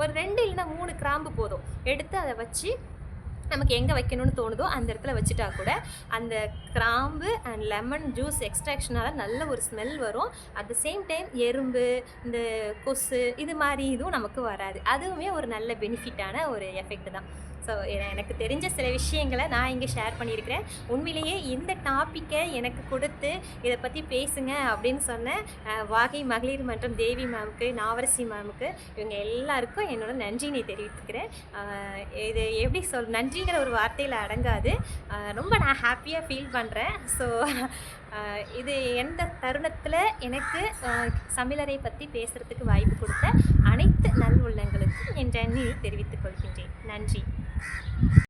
ஒரு 2 இல்லைன்னா 3 கிராம்பு போதும். எடுத்து அதை வச்சு நமக்கு எங்கே வைக்கணும்னு தோணுதோ அந்த இடத்துல வச்சுட்டா கூட அந்த கிராம்பு அண்ட் லெமன் ஜூஸ் எக்ஸ்ட்ராக்ஷனால் நல்ல ஒரு ஸ்மெல் வரும். அட் த சேம் டைம் எறும்பு, இந்த கொசு இது மாதிரி இதுவும் நமக்கு வராது. அதுவுமே ஒரு நல்ல பெனிஃபிட்டான ஒரு எஃபெக்ட் தான். ஸோ எனக்கு தெரிஞ்ச சில விஷயங்களை நான் இங்கே ஷேர் பண்ணியிருக்கிறேன். உண்மையிலேயே இந்த டாப்பிக்கை எனக்கு கொடுத்து இதை பற்றி பேசுங்க அப்படின்னு சொன்ன வாகை மகளிர் மன்றம் தேவி மேமுக்கு, நாவரசி மேமுக்கு, இவங்க எல்லாருக்கும் என்னோட நன்றியை தெரிவித்துக்கிறேன். இது எப்படி நன்றிங்கிற ஒரு வார்த்தையில் அடங்காது. ரொம்ப நான் ஹாப்பியாக ஃபீல் பண்ணுறேன். ஸோ இது எந்த தருணத்தில் எனக்கு சமையலறை பற்றி பேசுகிறதுக்கு வாய்ப்பு கொடுத்த அனைத்து நல் உள்ளங்களுக்கும் என் நன்றியை தெரிவித்துக் கொள்கின்றேன். நன்றி.